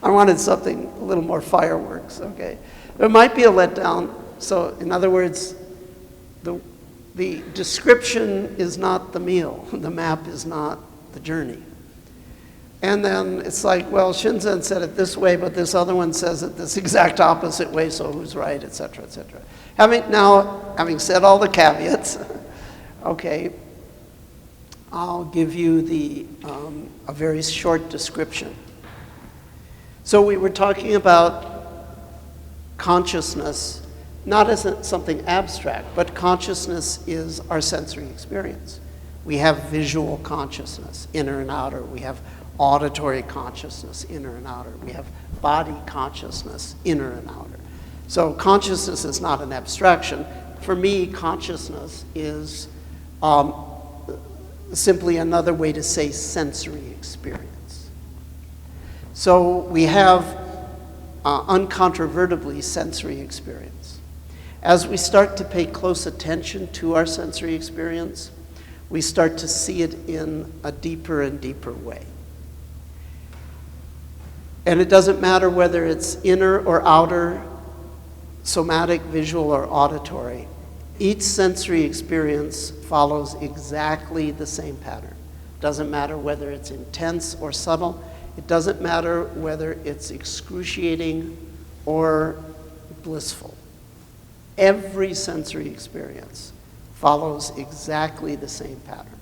I wanted something a little more fireworks, okay? There might be a letdown. So in other words, the description is not the meal. The map is not the journey. And then it's like, well, Shinzen said it this way, but this other one says it this exact opposite way, so who's right, et cetera, et cetera. Having said all the caveats, okay, I'll give you a very short description. So we were talking about consciousness, not as something abstract, but consciousness is our sensory experience. We have visual consciousness, inner and outer. We have auditory consciousness, inner and outer. We have body consciousness, inner and outer. So consciousness is not an abstraction. For me, consciousness is simply another way to say sensory experience. So we have uncontrovertibly sensory experience. As we start to pay close attention to our sensory experience, we start to see it in a deeper and deeper way. And it doesn't matter whether it's inner or outer, somatic, visual, or auditory. Each sensory experience follows exactly the same pattern. Doesn't matter whether it's intense or subtle. It doesn't matter whether it's excruciating or blissful. Every sensory experience follows exactly the same pattern.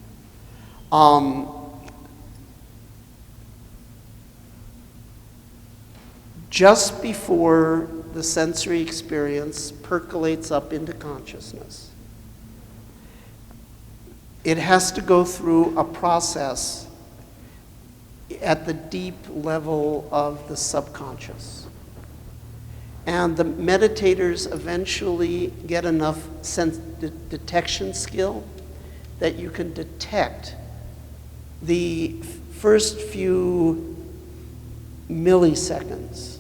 Just before the sensory experience percolates up into consciousness, it has to go through a process at the deep level of the subconscious. And the meditators eventually get enough detection skill that you can detect the first few milliseconds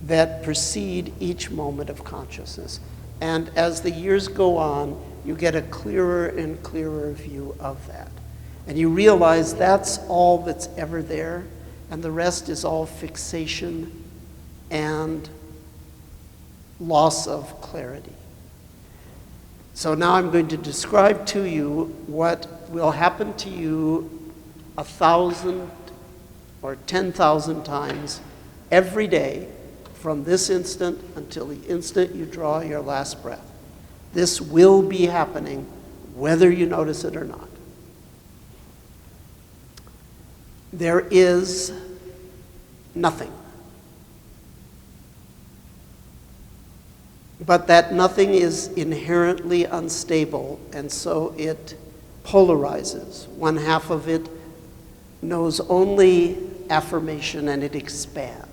that precede each moment of consciousness. And as the years go on, you get a clearer and clearer view of that. And you realize that's all that's ever there, and the rest is all fixation and loss of clarity. So now I'm going to describe to you what will happen to you 1,000 or 10,000 times every day from this instant until the instant you draw your last breath. This will be happening whether you notice it or not. There is nothing. But that nothing is inherently unstable, and so it polarizes. One half of it knows only affirmation and it expands.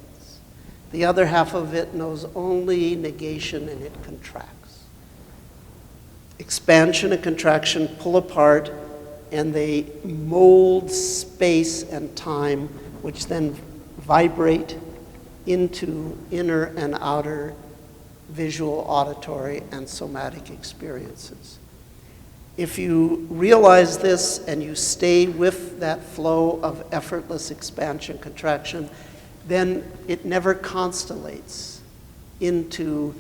The other half of it knows only negation and it contracts. Expansion and contraction pull apart and they mold space and time, which then vibrate into inner and outer visual, auditory, and somatic experiences. If you realize this and you stay with that flow of effortless expansion, contraction, then it never constellates into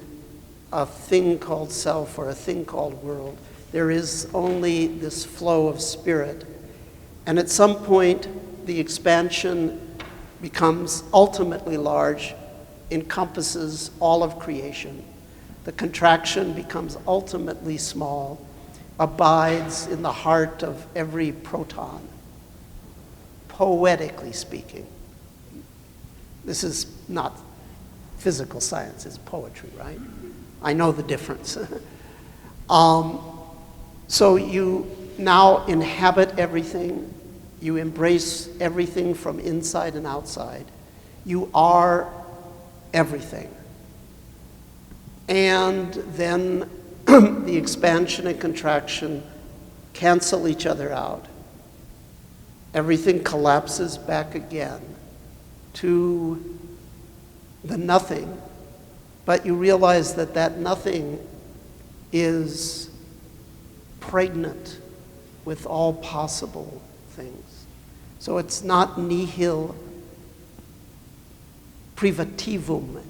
a thing called self or a thing called world. There is only this flow of spirit. And at some point, the expansion becomes ultimately large, encompasses all of creation. The contraction becomes ultimately small, abides in the heart of every proton, poetically speaking. This is not physical science, it's poetry, right? I know the difference. So you now inhabit everything, you embrace everything from inside and outside. You are everything. And then the expansion and contraction cancel each other out. Everything collapses back again to the nothing, but you realize that that nothing is pregnant with all possible things. So it's not nihil privativum.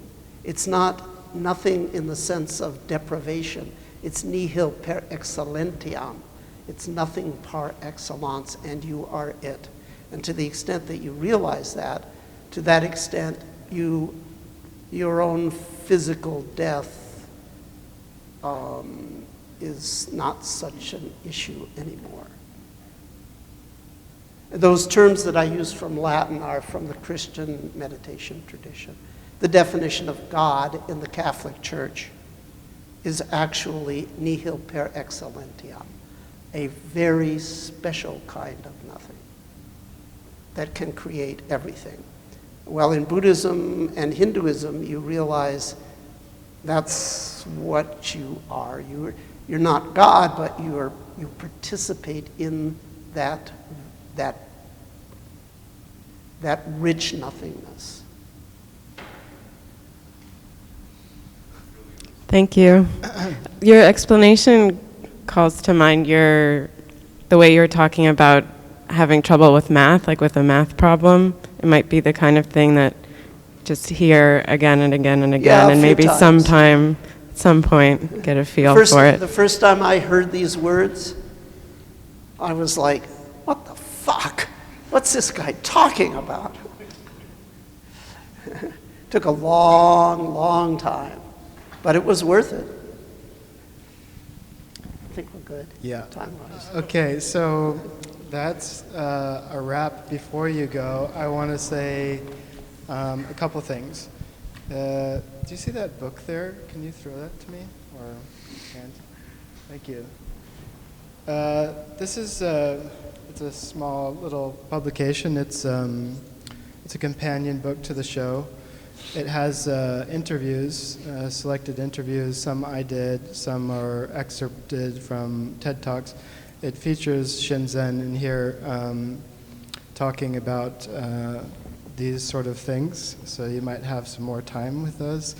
It's not nothing in the sense of deprivation. It's nihil per excellentiam. It's nothing par excellence, and you are it. And to the extent that you realize that, to that extent, your own physical death is not such an issue anymore. Those terms that I use from Latin are from the Christian meditation tradition. The definition of God in the Catholic Church is actually nihil per excellentiam, a very special kind of nothing that can create everything. Well, in Buddhism and Hinduism, you realize that's what you are. You're not God, but you participate in that rich nothingness. Thank you. Your explanation calls to mind the way you were talking about having trouble with math, like with a math problem. It might be the kind of thing that just hear again and again and again, and maybe sometime, at some point, get a feel for it. The first time I heard these words, I was like, what the fuck? What's this guy talking about? Took a long, long time, but it was worth it. I think we're good. Yeah. Time-wise. Okay, so that's a wrap. Before you go, I want to say a couple things. Do you see that book there? Can you throw that to me, or can't? Thank you. This is it's a small little publication. It's a companion book to the show. It has interviews, selected interviews. Some I did, some are excerpted from TED Talks. It features Shinzen in here talking about these sort of things, so you might have some more time with those.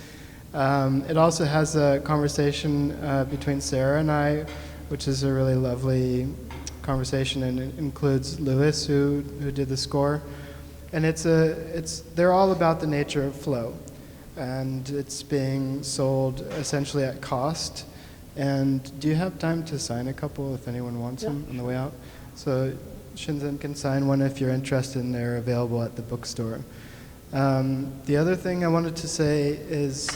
It also has a conversation between Sarah and I, which is a really lovely conversation, and it includes Lewis, who did the score. And they're all about the nature of flow, and it's being sold essentially at cost. And do you have time to sign a couple if anyone wants them on the way out? So Shinzen can sign one if you're interested, and they're available at the bookstore. The other thing I wanted to say is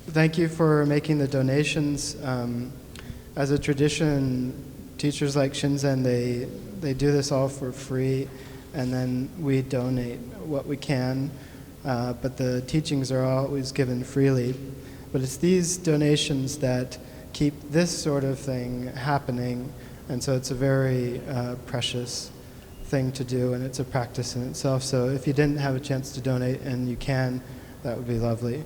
thank you for making the donations. As a tradition, teachers like Shinzen, they do this all for free, and then we donate what we can, but the teachings are always given freely. But it's these donations that keep this sort of thing happening, and so it's a very precious thing to do, and it's a practice in itself. So if you didn't have a chance to donate and you can, that would be lovely.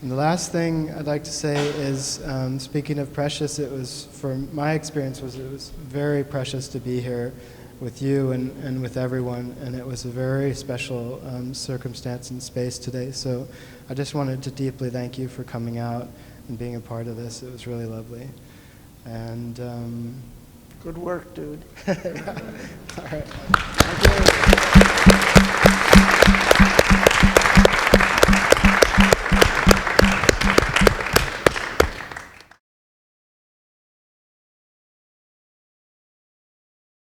And the last thing I'd like to say is, speaking of precious, it was, for my experience, it was very precious to be here with you and with everyone, and it was a very special circumstance and space today. So I just wanted to deeply thank you for coming out and being a part of this. It was really lovely. And good work, dude. All right.